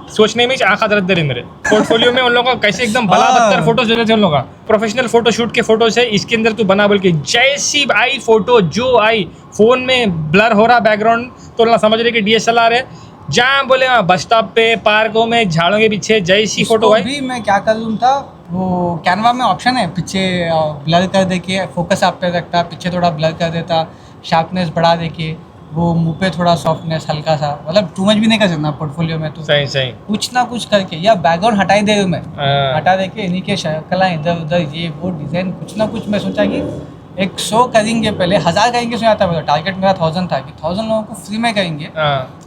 सोचने में आँख दर्द दे रहे मेरे पोर्टफोलियो में। उन लोगों का कैसे एकदम भला बदतर फोटोज दे रहे थे उन लोगों का, प्रोफेशनल फोटो शूट के फोटोज है, इसके अंदर तू बना बोल के जैसी आई फोटो जो आई, फोन में ब्लर हो रहा बैकग्राउंड तो ना समझ रहे कि DSLR है, जहाँ बोले वहाँ बस स्टॉप पे, पार्कों में, झाड़ों के पीछे जैसी फोटो आई। भी मैं क्या कर लूँ था, वो कैनवा में ऑप्शन है पीछे ब्लर कर दे के, फोकस आप पे रखता, पीछे थोड़ा ब्लर कर देता, शार्पनेस बढ़ा दे के, वो मुंह पे थोड़ा सॉफ्टनेस हल्का सा, मतलब टू मच भी नहीं कर सकता पोर्टफोलियो में। तो सही सही कुछ ना कुछ करके, या बैकग्राउंड हटा ही दे दूँ मैं, हाँ। हटा दे के इन्हीं के शक्ल इधर उधर, ये वो डिज़ाइन, कुछ ना कुछ। मैं सोचा कि 100 करेंगे, पहले 1000 करेंगे, सोचा था। टारगेट मेरा 1000 था कि 1000 लोगों को फ्री में करेंगे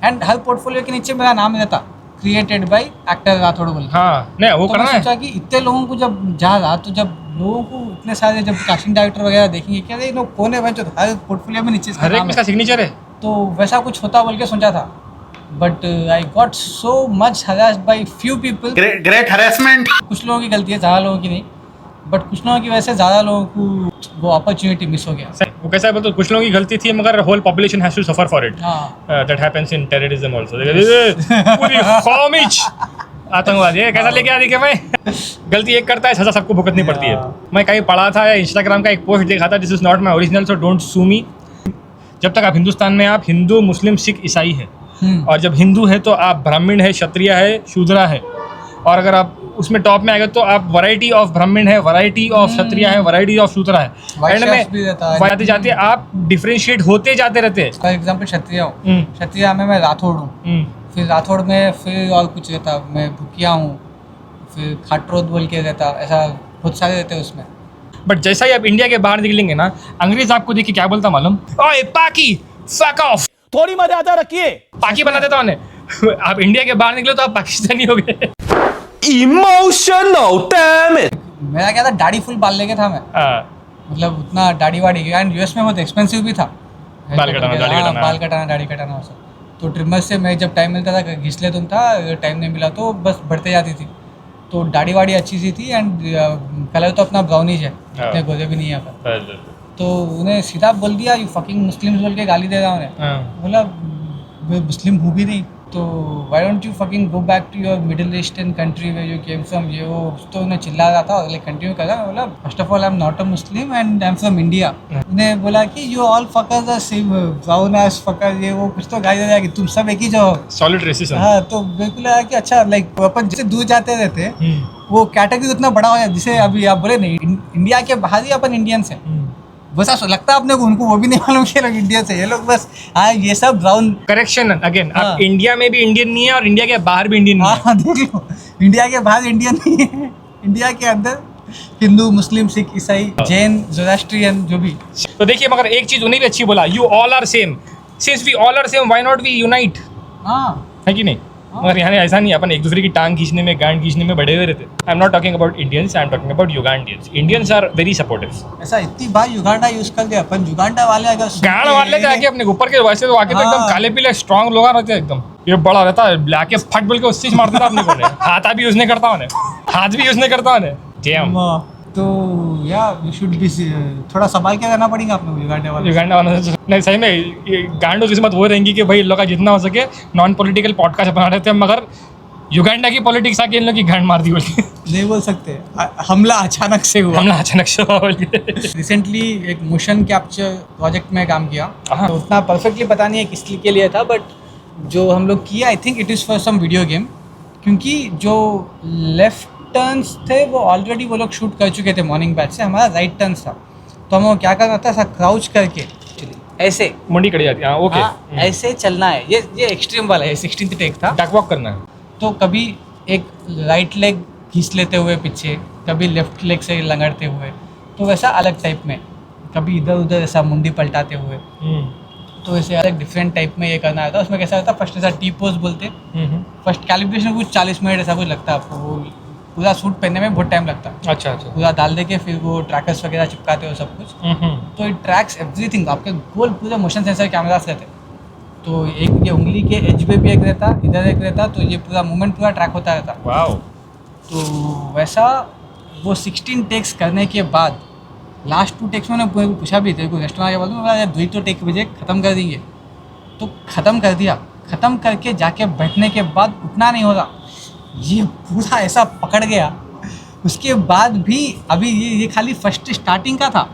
एंड हर पोर्टफोलियो के नीचे मेरा नाम रहता, क्रिएटेड बाय एक्टर राठौड़ बोल। हाँ नहीं वो तो करना मैं है। सोचा कि इतने लोगों को जब जा रहा, तो जब लोगों को इतने सारे जब कास्टिंग डायरेक्टर वगैरह देखेंगे, क्या ये लोग कौन है भाई, जो हर पोर्टफोलियो में नीचे इसका हर एक नाम में है। इसका सिग्नेचर है। तो वैसा कुछ होता बोल के सोचा था, but I got so much harassed by few people. Great harassment. कुछ लोगों की गलती है, ज़्यादा लोगों की नहीं, बट कुछ लोगों की वजह से ज़्यादा लोगों को वो अपॉर्चुनिटी मिस हो गया। वो कैसा है बोलते, कुछ लोगों की गलती थी मगर whole population has to suffer for it. हाँ that happens in terrorism also. पूरी कौमिच आतंकवादी है, कैसा लेके आ रही है भाई, गलती एक करता है, सजा सबको भुगतनी पड़ती है। मैं कहीं पढ़ा था या इंस्टाग्राम का एक पोस्ट देखा था, this is not my original so don't sue me. जब तक आप हिंदुस्तान में आप हिंदू, मुस्लिम, सिख, ईसाई है, और जब हिंदू है तो आप ब्राह्मण है, क्षत्रिय है, शूद्रा है, और अगर आप उसमें टॉप में आएगा तो आप वैरायटी ऑफ ब्राह्मण है, वैरायटी ऑफ क्षत्रिय है, वैरायटी ऑफ शूद्रा है। एंड में जाते जाते आप डिफरेंशिएट होते जाते रहते हैं। फॉर एग्जाम्पल क्षत्रिय हूँ, क्षत्रिय में मैं राठौड़ हूँ, फिर राठौड़ में फिर और कुछ रहता, मैं भुकिया हूँ, फिर खाटरोद बोल के रहता, ऐसा बहुत सारे रहते हैं उसमें। बट जैसा ही आप इंडिया के बाहर निकलेंगे ना, अंग्रेज आपको देख के क्या बोलता मालूम, ओए पाकी, फक ऑफ, थोड़ी मर्यादा रखिए। पाकी बना देता उन्हें। आप इंडिया के बाहर निकले तो आप पाकिस्तानी हो गए। Emotional damn it. मेरा क्या था, दाढ़ी फुल बाल लेके था मैं, मतलब उतना दाढ़ी वाड़ी, एंड US में बहुत एक्सपेंसिव भी था बाल कटाना, दाढ़ी कटाना और सब। तो ट्रिमर से मैं जब टाइम मिलता था घिस ले तुम था, टाइम नहीं मिला तो बस बढ़ते जाती थी। तो दाढ़ी वाड़ी अच्छी सी थी एंड कलर तो अपना ब्राउनिश है, इतने गोरे भी नहीं है पर। तो उन्हें सीधा बोल दिया यू फकिंग मुस्लिम्स बोल के गाली दे रहा उन्हें। बोला मैं मुस्लिम हूँ भी नहीं, तो why don't you fucking go back to your Middle Eastern country way you came from, ये वो। तो उन्हें चिल्ला रहा था, अगले कंटिन्यू कर रहा। बोला first of all I am not a Muslim and I am from India. उन्हें बोला कि you all fuckers are same, brown ass fucker, ये वो कुछ तो गाली दे रहा कि तुम सब एक ही जो हो। Solid racism. हाँ, तो बिल्कुल आया कि अच्छा, लाइक अपन जैसे दूर जाते रहते वो कैटेगरी उतना बड़ा हो जाए, जिसे अभी आप बोले नहीं इंडिया के बाहर ही अपन इंडियंस हैं, बस ऐसा लगता है अपने को, उनको वो भी नहीं मालूम कि लोग इंडिया से, ये लोग बस हाँ ये सब ब्राउन। करेक्शन अगेन, आप इंडिया में भी इंडियन नहीं है और इंडिया के बाहर भी इंडियन नहीं है। हाँ देख लो, इंडिया के बाहर इंडियन नहीं है, इंडिया के अंदर हिंदू, मुस्लिम, सिख, ईसाई, जैन, ज़ोरास्ट्रियन जो भी। तो देखिए, मगर एक चीज उन्हें भी अच्छी बोला, you all are same, since we all are same why not we unite, हाँ है कि नहीं? मगर यहाँ ऐसा नहीं, अपन एक दूसरे की टांग खींचने में, गांड खींचने में बड़े हुए रहते। I am not talking about Indians, I am talking about Ugandans. Indians are very supportive. ऐसा इतनी बार युगांडा यूज कर दिया अपन, युगांडा वाले अगर गांड वाले लेते आके अपने ऊपर के, वैसे तो आके तो एकदम काले पीले स्ट्रॉन्ग लोग रहते हैं एकदम। ये बड़ा रहता है, लाके फट बोल के उससे मार देता अपने को। हाथ भी यूज नहीं करता उन्हें, हाथ भी यूज नहीं करता उन्हें। डैम। तो या यू शुड बी थोड़ा संभाल के रहना पड़ेगा अपने युगांडा वाले। युगांडा वाला नहीं, सही में ये गांडो किस्मत वो रहेंगी कि भाई इन लोग का जितना हो सके नॉन पॉलिटिकल पॉडकास्ट बना रहे थे, मगर युगांडा की पॉलिटिक्स आके इन लोग की गांड मार दी बोल के। नहीं बोल सकते, हमला अचानक से हुआ। हमला अचानक से हुआ बोल के। रिसेंटली एक मोशन कैप्चर प्रोजेक्ट में काम किया, हाँ। तो उतना परफेक्टली पता नहीं है किस के लिए था, बट जो हम लोग किया I think it is for some video game, क्योंकि जो लेफ्ट टर्न्स थे वो ऑलरेडी वो लोग शूट कर चुके थे मॉर्निंग बैच से। हमारा राइट टर्न्स था, तो हमें क्या करना था, ऐसा क्राउच करके ऐसे मुंडी कड़ी जाती है। हाँ, ओके। हाँ, ऐसे चलना है। ये एक्सट्रीम वाला है, 16th टेक था। डक वॉक करना है। तो कभी एक राइट लेग खींच लेते हुए पीछे, कभी लेफ्ट लेग से लंगड़ते हुए, तो वैसा अलग टाइप में, कभी इधर उधर ऐसा मुंडी पलटाते हुए, तो ऐसे अलग डिफरेंट टाइप में ये करना था। उसमें कैसा होता, फर्स्ट ऐसा टी पोज बोलते, फर्स्ट कैलिब्रेशन कुछ 40 मिनट ऐसा कुछ लगता है आपको। वो पूरा सूट पहनने में बहुत टाइम लगता है। अच्छा अच्छा। पूरा डाल दे के फिर वो ट्रैकर्स वगैरह चिपकाते हो सब कुछ, तो इट ट्रैक्स एवरीथिंग। आपके गोल पूरे मोशन सेंसर कैमरास रहते, तो एक ये उंगली के एज पे भी एक रहता, इधर एक रहता, तो ये पूरा मूवमेंट पूरा ट्रैक होता रहता। वाओ। तो वैसा वो 16 टेक्स करने के बाद लास्ट 2 टेक्स में मैंने पूछा भी, तेरे को रेस्टोरेंट के बाद यार 2 ही तो टेक बजे ख़त्म कर देंगे, तो ख़त्म कर दिया। ख़त्म करके जाके बैठने के बाद उठना नहीं होता, ये पूरा ऐसा पकड़ गया। उसके बाद भी अभी ये खाली फर्स्ट स्टार्टिंग का था,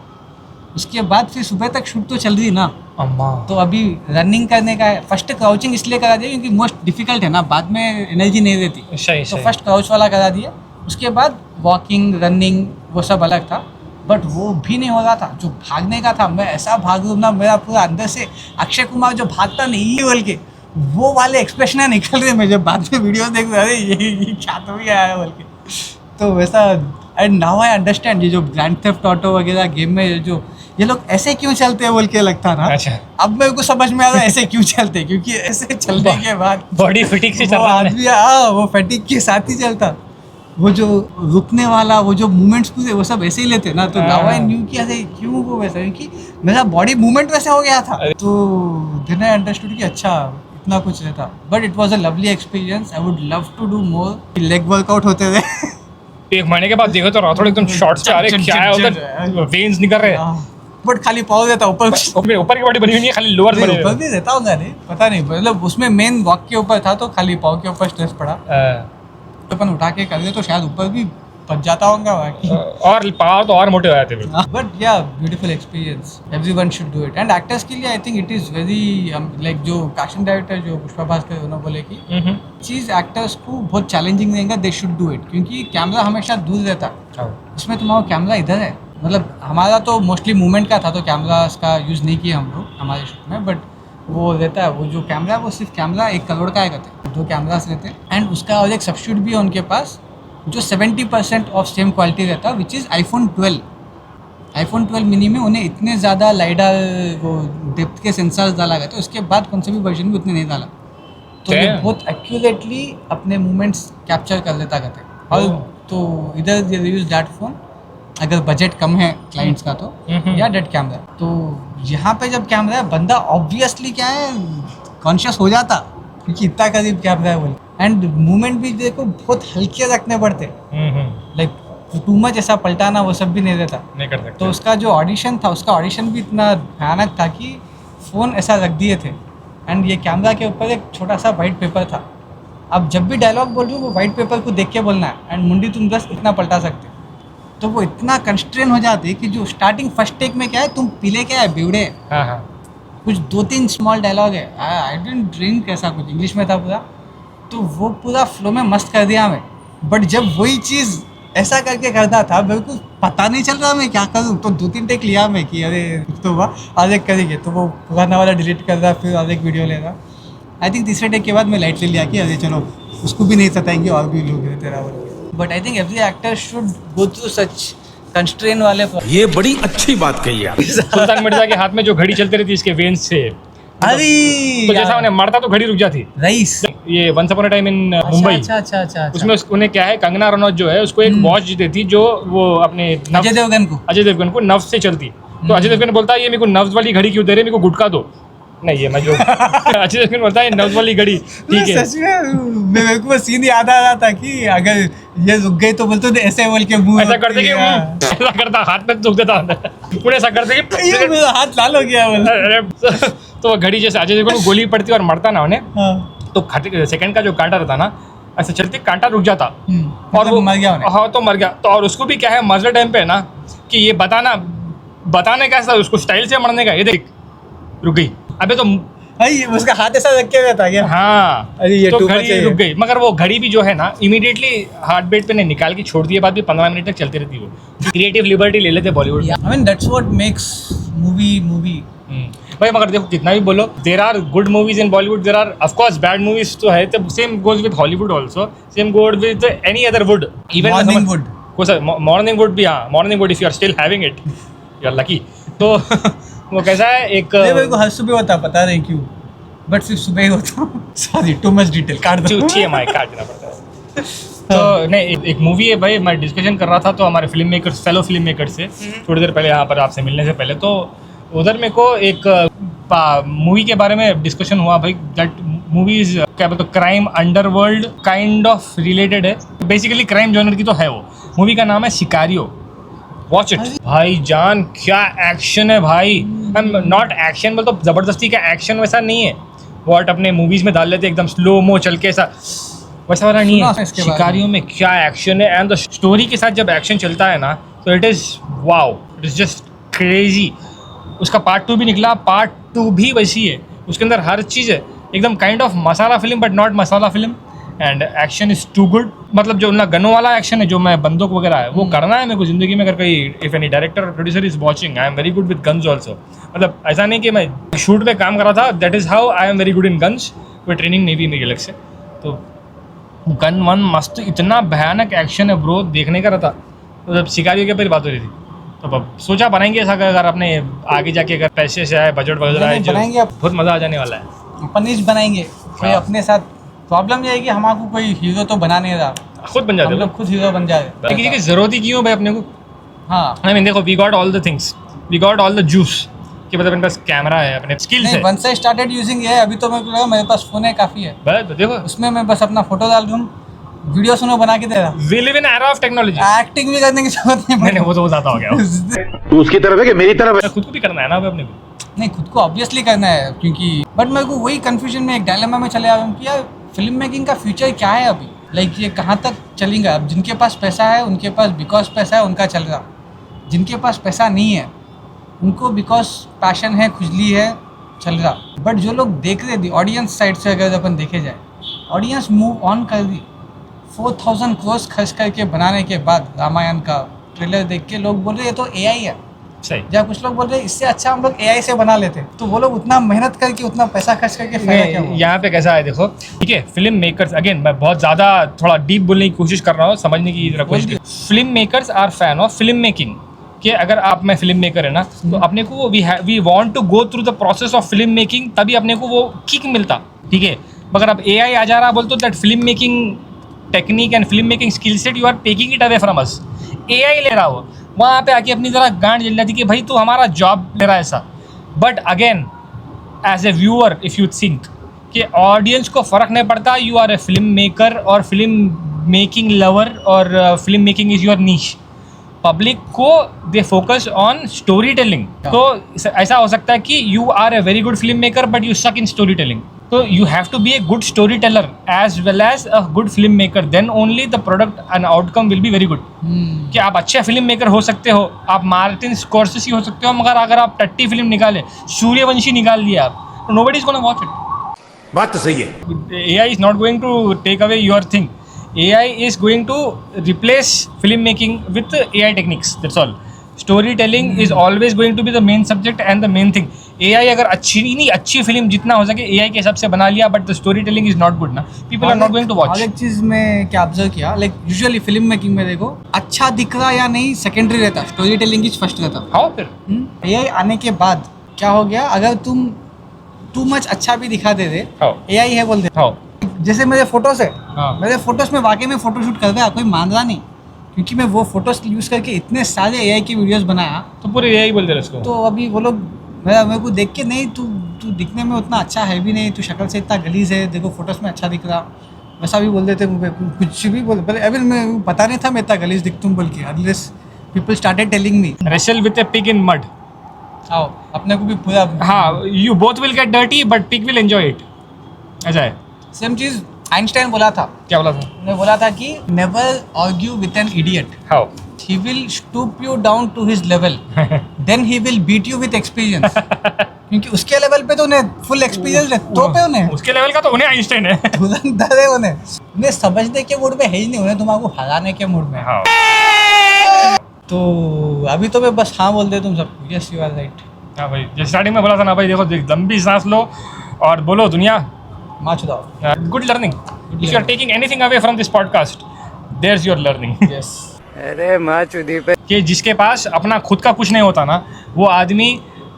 उसके बाद फिर सुबह तक शूट तो चल रही ना अम्मा। तो अभी रनिंग करने का है। फर्स्ट क्राउचिंग इसलिए करा दिया क्योंकि मोस्ट डिफिकल्ट है ना, बाद में एनर्जी नहीं रहती, सही तो सही। फर्स्ट क्राउच वाला करा दिया। उसके बाद वॉकिंग, रनिंग वो सब अलग था, बट वो भी नहीं हो रहा था। जो भागने का था, मैं ऐसा भाग लूँ ना, मेरा पूरा अंदर से अक्षय कुमार जो भागता नहीं बोल के वो वाले एक्सप्रेशन निकल रहे। मैं जब बाद में वीडियो देख रहा अरे ये क्या तो भी आया बोल के, तो वैसा। एंड नाउ आई अंडरस्टैंड ये जो ग्रैंड थेफ्ट ऑटो वगैरह गेम में जो ये लोग ऐसे क्यों चलते हैं बोल के लगता ना। अच्छा। अब मेरे को समझ में आ रहा है ऐसे क्यों चलते हैं, क्योंकि ऐसे चलने के बाद बॉडी फिटिंग से चल वो रहा है। आदमी वो फैटिक के साथ ही चलता। वो जो रुकने वाला, वो जो मूवमेंट्स पूरे वो सब ऐसे ही लेते ना, तो नाउ आई न्यू कि ऐसे क्यों वो वैसा, क्योंकि मेरा बॉडी मूवमेंट वैसे हो गया था। तो देन आई अंडरस्टूड कि अच्छा इतना कुछ रहता। But it was a lovely experience, I would love to do more. Leg workout होते थे। एक महीने के बाद देखो तो रात एकदम शॉर्ट्स पे आ रहे, क्या है उधर वेन्स निकल रहे हैं। बट खाली पाव रहता ऊपर ऊपर की बॉडी बनी हुई नहीं है, खाली लोअर बने ऊपर भी रहता होगा, नहीं पता नहीं, मतलब उसमें मेन वॉक के ऊपर था, तो खाली पाव के ऊपर स्ट्रेस पड़ा। तो अपन उठा के कर दे तो शायद ऊपर भी पच जाता होगा बाकी। और पावर तो और मोटे हो जाते हैं। बट या beautiful experience, everyone should do it. And actors के लिए आई think it is very like जो कास्टिंग डायरेक्टर जो पुष्पा भास्कर उन्होंने बोले कि चीज़ एक्टर्स को बहुत चैलेंजिंग रहेगा, दे शुड डू इट, क्योंकि कैमरा हमेशा दूर रहता है। इसमें तुम्हारा कैमरा इधर है, मतलब हमारा तो मोस्टली मूवमेंट का था, तो कैमरा का यूज़ नहीं किया हम लोग हमारे शूट में। बट वो रहता है, वो जो कैमरा है वो सिर्फ कैमरा 1 करोड़ का आएगा, 2 कैमरास रहते हैं। एंड उसका और एक सब्स्टिट्यूट भी है उनके पास जो 70% ऑफ सेम क्वालिटी रहता है, which is iPhone 12। iPhone 12 mini में उन्हें इतने ज़्यादा लाइडर वो डेप्थ के सेंसर्स डाला गया था, उसके बाद कौन से भी वर्जन में उतने नहीं डाला, तो ये बहुत एक्यूरेटली अपने मूवमेंट्स कैप्चर कर लेता कहते हैं। और तो इधर दे यूज डैट फोन, अगर बजट कम है क्लाइंट्स का तो, या डेट कैमरा। तो यहाँ पे जब कैमरा है, बंदा ऑब्वियसली क्या है कॉन्शियस हो जाता, क्योंकि इतना करीब कैमरा है बोले। एंड मूवमेंट भी देखो बहुत हल्के रखने पड़ते, लाइक टू मच ऐसा पलटाना वो सब भी नहीं रहता, नहीं कर सकते। तो उसका जो ऑडिशन था, उसका ऑडिशन भी इतना भयानक था कि फ़ोन ऐसा रख दिए थे, एंड ये कैमरा के ऊपर एक छोटा सा वाइट पेपर था। अब जब भी डायलॉग बोल रहे हो वो वाइट पेपर को देख के बोलना है, एंड मुंडी तुम बस इतना पलटा सकते, तो वो इतना कंस्ट्रेन हो जाते कि जो स्टार्टिंग फर्स्ट टेक में क्या है, तुम पीले क्या है बेवड़े, कुछ 2-3 स्मॉल डायलॉग है, आई डिडंट ड्रिंक, ऐसा कुछ इंग्लिश में था पूरा, तो वो पूरा फ्लो में मस्त कर दिया हमें। बट जब वही चीज़ ऐसा करके करना था, बिल्कुल पता नहीं चल रहा मैं क्या करूँ, तो 2-3 टेक लिया मैं कि अरे कुछ तो हुआ, आज एक करेंगे, तो वो पुराना वाला डिलीट कर रहा, फिर आज एक वीडियो ले रहा। आई थिंक तीसरे टेक के बाद मैं लाइटली लिया कि अरे चलो उसको भी नहीं सताएंगे और भी लोग रहते रहा। But I think every actor should go through such constraint वाले। ये बड़ी अच्छी बात कही यार। सुल्तान मिर्जा के हाथ में जो घड़ी चलती रहती इसके वेन्स से, अरे तो जैसा उन्हें मरता तो घड़ी रुक जाती। रईस, ये once upon a time in Mumbai, अच्छा उसमें उन्हें क्या है, कंगना रनौत जो है उसको एक वॉच देती जो वो अपने अजय देवगन को नव्स से चलती। तो अजय देवगन बोलता है ये मेरे को नव्स वाली घड़ी क्यों दे रहे, मेरे को गुटका दो। नहीं ये मैं जो अजय देवगन बोलता है नव्स वाली घड़ी ठीक है। सच में मेरे को सीन याद आ रहा था कि अगर ये रुक गई तो बोलते ऐसे बोल के मुंह ऐसा करते कि ऐसा करता, हाथ में दुख देता पूरे, ऐसा करते कि ये मेरा हाथ लाल हो गया बोल। अरे, तो घड़ी जैसे अजय देवगन को गोली पड़ती और मरता ना उन्हें, तो सेकंड का जो कांटा रहता ना, ऐसे चलते कांटा रुक जाता और वो मर गया। हाँ तो मर गया। तो और उसको भी क्या है मरते टाइम पे ना कि ये बताने का ऐसा उसको स्टाइल से मरने का, ये देख रुक गई, अबे तो उसका हाथ ऐसा रख के रहता क्या? हाँ अरे ये तो घड़ी रुक गई। मगर वो घड़ी भी जो है ना इमीडिएटली हार्ट बीट पे नहीं निकाल के छोड़ दिए, बाद भी 15 मिनट तक चलती रहती है। वो क्रिएटिव लिबर्टी ले लेते Bollywood. I mean that's what makes movie. भाई मगर देखो कितना भी बोलो, there are good movies in Bollywood, there are of course bad movies तो है, तो same goes with Hollywood also, same goes with any other wood, even morning wood. को सर मॉर्निंग वुड भी, हाँ morning wood if you are still having it you are lucky. तो वो कैसा है एक मेरे को हर सुबह होता, पता नहीं क्यों, बट सिर्फ सुबह ही होता। सॉरी टू मच डिटेल काट दो। TMI काट देना पड़ता है। तो नहीं एक मूवी है भाई, मैं डिस्कशन कर रहा था तो हमारे film makers, fellow film makers से थोड़ी देर पहले यहाँ पर आपसे मिलने से पहले, तो उधर मेरे को एक मूवी के बारे में डिस्कशन हुआ भाई। दैट मूवी इज क्या बोलते, crime underworld kind of related है, बेसिकली क्राइम जॉनर की तो है वो। मूवी का नाम है सिकारियो। वॉच इट भाई जान, क्या एक्शन है भाई। नॉट एक्शन बोल तो जबरदस्ती का एक्शन वैसा नहीं है, वॉट अपने मूवीज में डाल लेते एकदम स्लो मो चल के, ऐसा वैसा वाला नहीं है। शिकारियों में क्या एक्शन है, एंड द स्टोरी के साथ जब एक्शन चलता है ना तो it is wow, it is just crazy. उसका पार्ट 2 भी निकला, पार्ट 2 भी वैसी है, उसके अंदर हर चीज़ है एकदम kind of masala film but not masala film, and action is too good. मतलब जो ना गनों वाला एक्शन है, जो मैं बंदूक वगैरह है वो करना है मेरे को ज़िंदगी में। अगर कोई इफ एनी डायरेक्टर और producer is watching, I am very good with guns also. मतलब ऐसा नहीं कि मैं शूट पे काम कर रहा था, that is how I am very good in guns. कोई ट्रेनिंग नहीं भी मेरी अलग से, तो गन वन मस्त, इतना भयानक एक्शन है ब्रो, देखने का रहता। तो जब शिकारियों के ऊपर बात हो रही थी तो अब सोचा बनाएंगे ऐसा, अगर अपने आगे जाके अगर पैसे से आए, बजट वगैरह आए, बनाएंगे, बहुत मज़ा आ जाने वाला है। अपन इस बनाएंगे कोई अपने साथ। प्रॉब्लम ये है कि हमारे कोई हीरो तो बना नहीं रहा, खुद बन जाते हम लोग खुद हीरो बन जाए। किसी की ज़रूरत ही क्यों भाई अपने को। हाँ आई मीन देखो, we got all the things, we got all the juice, कि मतलब इनके पास कैमरा है, अपने स्किल्स है। वंस आई स्टार्टेड यूजिंग ये, अभी तो मेरे को लगा मेरे पास फोन है काफ़ी है, बस तो देखो उसमें मैं बस अपना फोटो डाल दूँ, वीडियो सुनो बना के दे रहा। We live in era of technology. Acting भी करने की जरूरत नहीं नहीं वो तो ज़्यादा हो गया। तू उसकी तरफ है कि मेरी तरफ है? खुद को भी करना है ना अपने को। नहीं, खुद को ऑब्वियसली करना है, क्योंकि बट मेरे को वही कंफ्यूजन में, एक डायलेमा में चले आया हूँ कि यार फिल्म मेकिंग का फ्यूचर क्या है अभी, लाइक ये कहाँ तक चलेगा। अब जिनके पास पैसा है उनके पास बिकॉज पैसा है उनका चल रहा, जिनके पास पैसा नहीं है उनको बिकॉज पैशन है, खुजली है, चल रहा। बट जो लोग देख रहे थे ऑडियंस साइड से, अगर अपन देखे जाए, ऑडियंस मूव ऑन कर दी। 4000 करोड़ खर्च करके बनाने के बाद रामायण का ट्रेलर देख के लोग बोल रहे ये तो AI है। सही। जब कुछ लोग बोल रहे इससे अच्छा हम लोग AI से बना लेते, तो वो लोग उतना मेहनत करके उतना पैसा खर्च करके फायदा क्या हुआ? यहाँ पे कैसा है देखो, ठीक है, फिल्म मेकर्स, अगेन मैं बहुत ज़्यादा थोड़ा डीप बोलने की कोशिश कर रहा हूँ, समझने की कोशिश। Film makers are fan of film making, कि अगर आप में फिल्म मेकर है ना, तो अपने को वो we want to go through the process of film making, तभी अपने को वो किक मिलता, ठीक है। मगर अब AI आ जा रहा बोलते that film making technique and film making skill set you are taking it away from us. AI ले रहा हो, वहाँ पे आके अपनी तरह गांड जल जाती कि भाई तू हमारा जॉब ले रहा है ऐसा। But again as a viewer if you think कि ऑडियंस को फ़र्क नहीं पड़ता, you are a filmmaker और फिल्म मेकिंग लवर और filmmaking is your niche. Public को they focus on storytelling. तो ऐसा हो सकता है कि you are a very good film maker but you suck in storytelling. तो you have to be a good storyteller as well as a good film maker, then only the product and outcome will be very good. कि आप अच्छे film maker हो सकते हो, आप Martin Scorsese हो सकते हो, मगर अगर आप टट्टी फिल्म निकाले, सूर्यवंशी निकाल दिया आप, तो nobody is gonna watch it. बात तो सही है। AI is not going to take away your thing. AI is going to replace filmmaking with AI techniques. That's all. Storytelling is always going to be the main subject and the main thing. AI अगर अच्छी film जितना हो सके AI के हिसाब से बना लिया, but the storytelling is not good ना, people are not going to watch. और एक चीज़ में क्या ऑब्जर्व किया, लाइक यूजुअली फिल्म मेकिंग में देखो, अच्छा दिख रहा या नहीं सेकेंडरी रहता, स्टोरी टेलिंग इज फर्स्ट रहता। हाँ फिर AI आने के बाद क्या हो गया, अगर तुम टू मच अच्छा भी दिखा दे दे, हाँ। AI है बोल दे। हाँ जैसे मेरे फोटोज है, हाँ। मेरे फोटोज में वाकई में फोटोशूट कर रहा कोई मान रहा नहीं, क्योंकि मैं वो फोटोज यूज करके इतने सारे AI की वीडियोस बनाया। तो पूरे यही बोलते रहे इसको। तो अभी वो लोग मेरे को देख के, नहीं तू तू दिखने में उतना अच्छा है भी नहीं, तू शक्ल से इतना गलीज है, देखो फोटोज में अच्छा दिख रहा, वैसा भी बोल देते मुझे, कुछ भी बोल। अभी मैं पता नहीं था मैं इतना गलीज दिखता हूँ बोल के, unless people started telling me. Wrestle with A pig in mud. आओ अपने को भी पूरा, हाँ, you both will get dirty but pig will enjoy it. ऐसा है। सेम चीज आइंस्टाइन बोला था। क्या बोला था? उन्होंने बोला था कि never argue with an idiot, how he will stoop you down to his level, then he will beat you with experience। क्योंकि उसके लेवल पे तो उन्हें फुल एक्सपीरियंस है, तो पे उन्हें उसके लेवल का तो उन्हें आइंस्टाइन है। धुरंधर है उन्हें समझने के मूड में है ही नहीं, उन्हें तुम्हारे को हराने के मूड में है। हाँ। तो अभी तो मैं बस हाँ बोल दे तुम सबको, यस यू आर राइट। हाँ भाई, जैसे स्टार्टिंग में बोला था ना भाई, देखो लंबी सांस लो और बोलो दुनिया माँ चुदाओ। Good learning. If you are taking anything away from this podcast, there is your learning. Yes. अरे माँ चुदी पे कि जिसके पास अपना खुद का कुछ नहीं होता ना, वो आदमी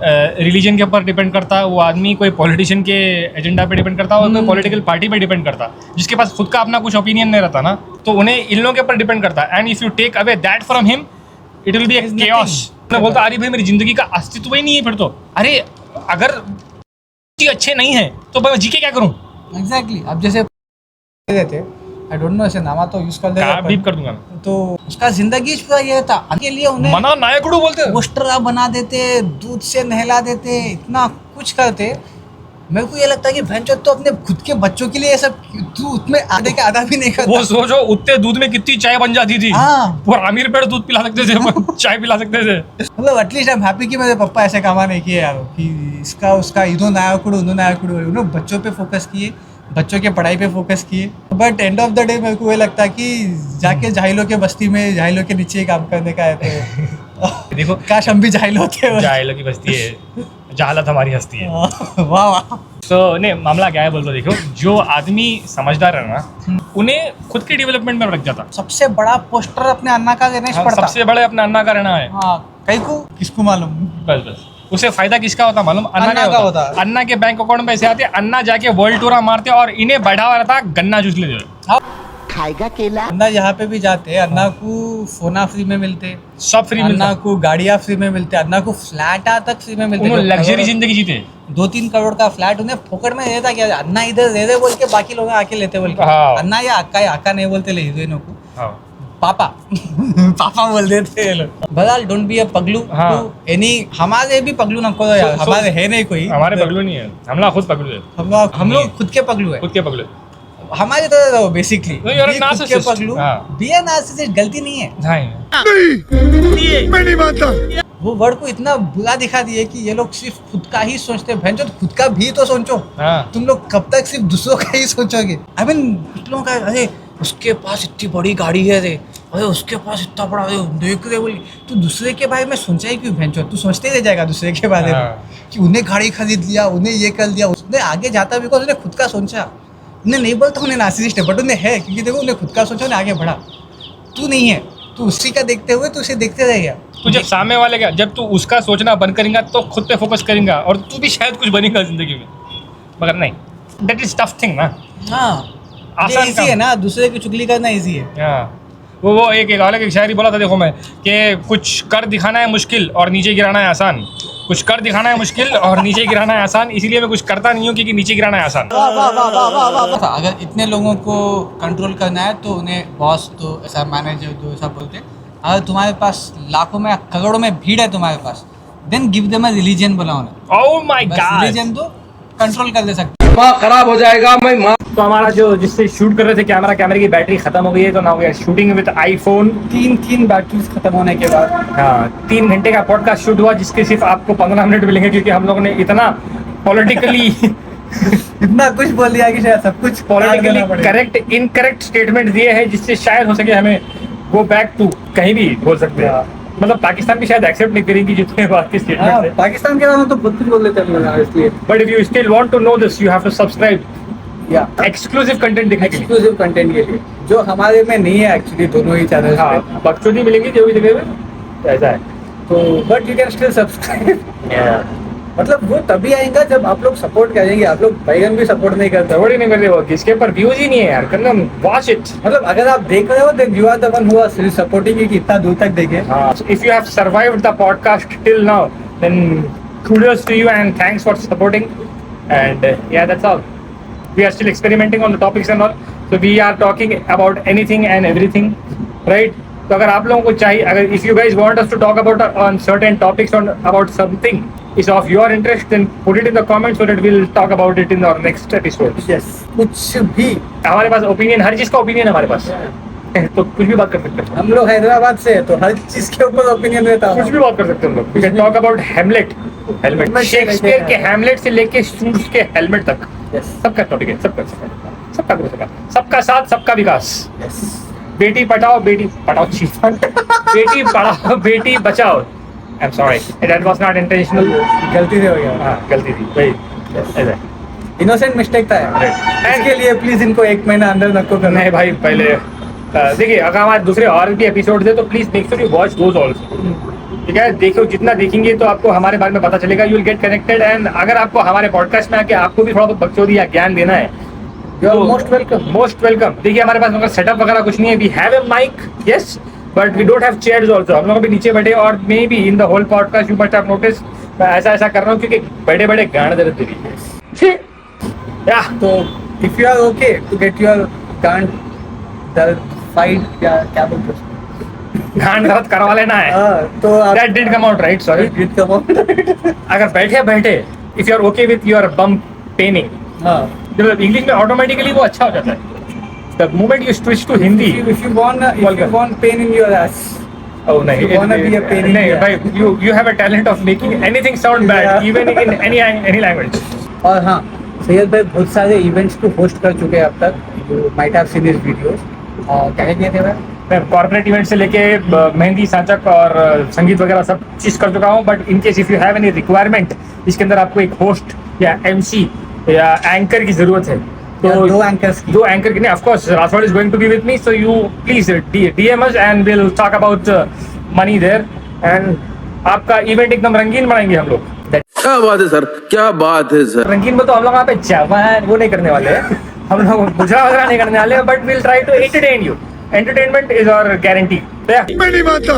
रिलीजन के ऊपर डिपेंड करता, वो आदमी कोई पॉलिटिशियन के एजेंडा पे डिपेंड करता, और कोई पॉलिटिकल पार्टी पे डिपेंड करता। जिसके पास खुद का अपना कुछ ओपिनियन नहीं रहता ना, तो उन्हें इन लोगों के ऊपर डिपेंड करता। And if you take away that from him, it will be a chaos. मैं बोलता अरे भाई मेरी जिंदगी का अस्तित्व ही नहीं है फिर तो। अरे अगर अच्छे नहीं है तो मैं जी के क्या करूँ? एग्जैक्टली। अब जैसे थे, आई डोंट नो ऐसे नामा तो यूज कर देगा, बीप कर दूंगा मैं। तो उसका जिंदगी पूरा ये था के लिए उन्हें मना नायकुड़ू बोलते हैं। पोस्टर बना देते, दूध से नहला देते, इतना कुछ करते। मेरे को ये लगता है कि भैंचोद तो अपने खुद के बच्चों के लिए ये सब तू उसमें आधे का आधा भी नहीं करता। वो सोचो उतने दूध में कितनी चाय बन जाती थी। हाँ। वो आमिर पेड़ दूध पिला सकते थे, चाय पिला सकते थे। मतलब एटलीस्ट आई एम हैप्पी कि मेरे पापा ऐसे कामा नहीं किए यार, कि इसका उसका इधो नायकुड़ू उन्होंने नायकुड़ू, उन्होंने बच्चों पे फोकस किए, बच्चों के पढ़ाई पे फोकस किए। But end of the day मेरे को ये लगता है कि जाके जाहिलों के बस्ती में जाहिलों के नीचे ही काम करने का है। तो देखो काश हम भी जाहिल होते। जाहिलों की बस्ती है, जहालत हमारी हस्ती है। वाह वाह। तो नहीं, मामला क्या है बोल तो देखो, जो आदमी समझदार है ना, उन्हें खुद के डेवलपमेंट में रख जाता। सबसे बड़ा पोस्टर अपने अन्ना का देना हाँ, पड़ता। सबसे बड़े अपने अन्ना का रहना है। हाँ, कहीं को किसको मालूम। बस बस उसे फायदा किसका होता मालूम? अन्ना का होता। अन्ना के बैंक अकाउंट में पैसे आते, अन्ना जाके वर्ल्ड टूर मारते और इन्हें बढ़ावा रहता गन्ना जूस ले जाओ। खाएगा केला। अन्ना यहाँ पे भी जाते, अन्ना को फोना फ्री में मिलते, सब फ्री मिलता, अन्ना को गाड़ियाँ फ्री में मिलते, अन्ना को फ्लैट तक फ्री में मिलते। उन्होंने लग्जरी जिंदगी जीते। 2-3 करोड़ का फ्लैट उन्हें फोकट में देता। क्या अन्ना इधर दे दे बोल के बाकी लोग आके लेते बोल के। हाँ। अन्ना या आका नहीं बोलते ले हीरोइनों को, हाँ। पापा पापा बोल देते हैं लोग। बदाल डोंट बी अ पगलू टू एनी। हमारे भी पगलू ना करो यार, हमारे है नहीं कोई। हमारे पगलू नहीं है, हम लोग खुद पगलू है। हम लोग खुद के पगलू है, खुद के पगलू। हमारे तो रहो basically. No, you're a narcissist. पगलू हाँ। बी अ नार्सिसिस्ट, गलती नहीं है। मैं नहीं मानता। वो वर्ड को इतना बुरा दिखा दिए कि ये लोग सिर्फ खुद का ही सोचते हैं। भैंचोद खुद का भी तो सोचो। हाँ। तुम लोग कब तक सिर्फ दूसरों का ही सोचोगे? आई मीन कुछ लोगों का, अरे उसके पास इतनी बड़ी गाड़ी है रे, अरे उसके पास इतना बड़ा, अरे देख रहे बोली। तू दूसरे के बारे में सोचा ही क्यों भैंचोद? तू सोचते ही रह जाएगा दूसरे के बारे में। हाँ। कि उन्हें गाड़ी खरीद लिया, उन्हें ये कर लिया, उसने आगे जाता बिकॉज उसने खुद का सोचा। उन्हें नहीं बोलता उन्हें नार्सिसिस्ट है, बट उन्हें है, क्योंकि देखो उन्हें खुद का सोचा, उन्हें आगे बढ़ा। तू नहीं है, तू उसी का देखते हुए तू उसे देखते रह गया। तू जब सामने वाले का, जब तू उसका सोचना बंद करेगा तो खुद पे फोकस करेगा और तू भी शायद कुछ बनेगा जिंदगी में। मगर नहीं, दैट इज टफ थिंग ना। हाँ, आसान इजी है ना, दूसरे की चुगली करना इजी है। हाँ, वो एक अलग एक शायरी बोला था, देखो मैं, कि कुछ कर दिखाना है मुश्किल और नीचे गिराना है आसान। कुछ कर दिखाना है मुश्किल और नीचे गिराना है आसान, इसीलिए मैं कुछ करता नहीं हूँ क्योंकि नीचे गिराना है आसान। अगर इतने लोगों को कंट्रोल करना है तो उन्हें बॉस तो ऐसा मैनेजर तो ऐसा बोलते हैं। अगर तुम्हारे पास लाखों में करोड़ों में भीड़ है तुम्हारे पास, then give them a religion बोला उन्हें। ओह माय गॉड, रिलीजन तो कंट्रोल कर दे सकते। खराब हो जाएगा मैं। तो हमारा जो जिससे शूट कर रहे थे कैमरे की बैटरी खत्म हो गई है, तो now we are shooting with iPhone. 3 batteries खत्म होने के बाद, हाँ, 3 घंटे का पॉडकास्ट शूट हुआ, जिसके सिर्फ आपको 15 मिनट मिलेंगे, क्योंकि हम लोगों ने इतना पॉलिटिकली इतना कुछ बोल दिया कि शायद सब कुछ पॉलिटिकली करेक्ट इनकरेक्ट स्टेटमेंट दिए हैं, जिससे शायद हो सके हमें गो बैक टू कहीं भी बोल सकते हैं। मतलब पाकिस्तान भी शायद एक्सेप्ट नहीं करेगी जितने बात के स्टेटमेंट है। पाकिस्तान के नाम तो बहुत कुछ बोल देते हैं इसलिए। But if you still want to know this, you have to subscribe या एक्सक्लूसिव कंटेंट देखने के लिए। एक्सक्लूसिव कंटेंट के लिए जो हमारे में नहीं है एक्चुअली, दोनों ही चैनल। हाँ, बकचोदी मिलेंगी जो भी जगह में, ऐसा है। तो but you can still subscribe. मतलब वो तभी आएगा जब आप लोग सपोर्ट करेंगे। आप लोग बैगन भी सपोर्ट नहीं करते। थोड़ी नहीं कर रहे हो, किसके ऊपर व्यूज ही नहीं है यार, करना वॉच इट। मतलब अगर आप देख रहे हो then you are the one who are supporting कि इतना दूर तक देखे। If you have survived the podcast till now, then kudos to you and thanks for supporting. And yeah, that's all. We are still experimenting on the topics and all. So we are talking about anything and everything, right? तो अगर आप लोगों को चाहिए, अगर if you guys want us to talk about on certain topics on about something is of your interest, then put it in the comments so that we'll talk about it in our next episode. Yes. कुछ भी हमारे पास opinion, हर चीज का opinion है हमारे पास, तो कुछ भी बात कर सकते हैं। हम लोग हैदराबाद से हैं, तो हर चीज के ऊपर ओपिनियन रहता है। कुछ भी बात कर सकते हैं हम लोग। We can talk about Hamlet Shakespeare के हेमलेट से लेके सूट्स के हेलमेट तक, सबका टॉपिक है, सबका साथ सबका विकास। Beti Padhao Beti Padhao Beti Bachao. I am sorry, that was not intentional, गलती से हो गया। हाँ गलती थी भाई, इनोसेंट मिस्टेक था यार। इसके लिए प्लीज इनको 1 महीना अंदर नको करना। नहीं भाई, पहले देखिए, अगर हमारे दूसरे और भी एपिसोड है तो please make sure you watch those also, ठीक है? देखो, जितना देखेंगे तो आपको हमारे बारे में पता चलेगा, you will get connected. And अगर आपको हमारे पॉडकास्ट में आके आपको भी थोड़ा बहुत बकचोदी या ज्ञान देना है, you are most welcome. Most welcome. देखिए, हमारे पास अगर सेटअप वगैरह कुछ नहीं है, we have a mic, yes, but we don't have chairs also. हम लोग भी नीचे बैठे, और maybe in the whole podcast you must have notice मैं ऐसा कर रहा हूँ क्योंकि बड़े बड़े गांड दर्द दे रही है। या तो if you are okay to get your गांड दर्द फाइट, क्या बोलते हैं, गांड दर्द करवा लेना है, तो that did come out right, sorry did come out. अगर बैठे if you are okay with your bum paining, मतलब इंग्लिश में ऑटोमेटिकली वो अच्छा हो जाता है। The moment you switch to Hindi, if you want pain in your ass, oh नहीं, you wanna be a pain in नहीं your भाई, you have a talent of making anything sound bad, Yeah. even in any language. और हाँ, सैयद भाई बहुत सारे events को host कर चुके हैं अब तक, you might have seen his videos. क्या किए थे भाई? मैं कॉर्पोरेट इवेंट से लेके मेहंदी, सांचक और संगीत वगैरह सब चीज़ कर चुका हूँ। But in case if you have any requirement, इसके अंदर आपको एक होस्ट या MC या एंकर की जरूरत है, तो दो एंकर की नहीं, of course Rathore is going to be with me, so you please DM us and will talk about money there, एंड आपका इवेंट एकदम रंगीन बनाएंगे हम लोग। क्या बात है सर, क्या बात है सर। रंगीन में तो हम लोग यहाँ पे जवान वो नहीं करने वाले हैं, हम लोग गुजरा वगैरह नहीं करने वाले, but will try to entertain you. Entertainment is our guarantee. मैं नहीं मानता।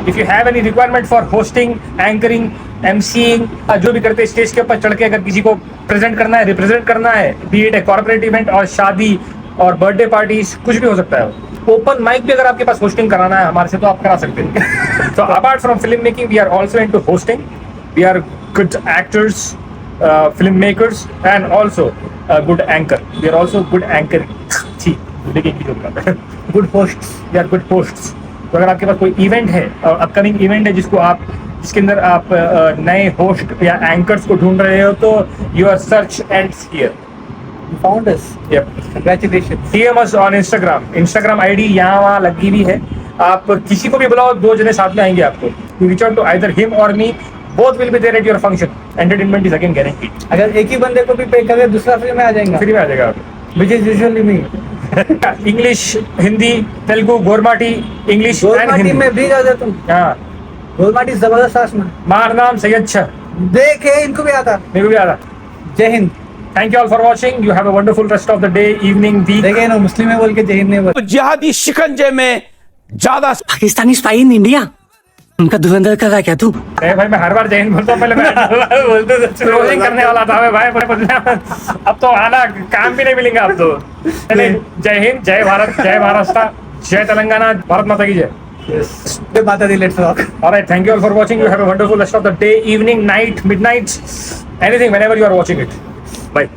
If you have any requirement for hosting, anchoring, MCing, जो भी करते हैं स्टेज के ऊपर चढ़ के, अगर किसी को प्रेजेंट करना है, रिप्रेजेंट करना है, B it a corporate event और शादी और बर्थडे पार्टीज, कुछ भी हो सकता है। ओपन माइक भी अगर आपके पास होस्टिंग कराना है हमारे से, तो आप करा सकते हैं। तो apart from film making, we are also into hosting, we are good actors, film makers and also good anchor, we are also good anchor, good hosts, we are good hosts. तो अगर आपके पास कोई इवेंट है और upcoming event है जिसके अंदर आप नए होस्ट या एंकर्स को ढूंढ रहे हो, तो your search ends here. Found us, Congratulations. DM us on Instagram ID यहाँ वहाँ लगी हुई है। आप किसी को भी बुलाओ, 2 जने साथ में आएंगे आपको। You reach out to either him or me, both will be there at your function. Entertainment is again guaranteed. अगर एक ही बंदे को भी पे करे, दूसरा फ्री में आ जाएगा। फ्री में आ जाएगा, Which is usually me. English, Hindi, Telugu, Gormati, English and Golmati Hindi. में भी जाते तुम। हाँ, गोलमाटी जबरदस्त आसमान। मार नाम सैयद शाह, देखे, इनको भी आता। मेरे को भी आता। जय Hind. Thank you all for watching. You have a wonderful rest of the day, evening, week. देखे ना, मुस्लिम में बोल के जय हिंद नहीं बोल। जिहादी शिकंजे में ज्यादा पाकिस्तानी स्पाई इन इंडिया, उनका धुरंधर कर रहा है क्या तू? नहीं भाई, मैं हर बार जय हिंद बोलता हूँ, पहले मैं बोलते क्लोजिंग करने वाला था भाई, अब तो आना काम भी नहीं मिलेगा अब तो। जय हिंद, जय भारत, जय महाराष्ट्र, जय तेलंगाना, भारत माता की जय। जय माता दी, let's rock. Alright, thank you all for watching. You have a wonderful rest of the day, evening, night, midnight, anything, whenever you are watching it. Bye.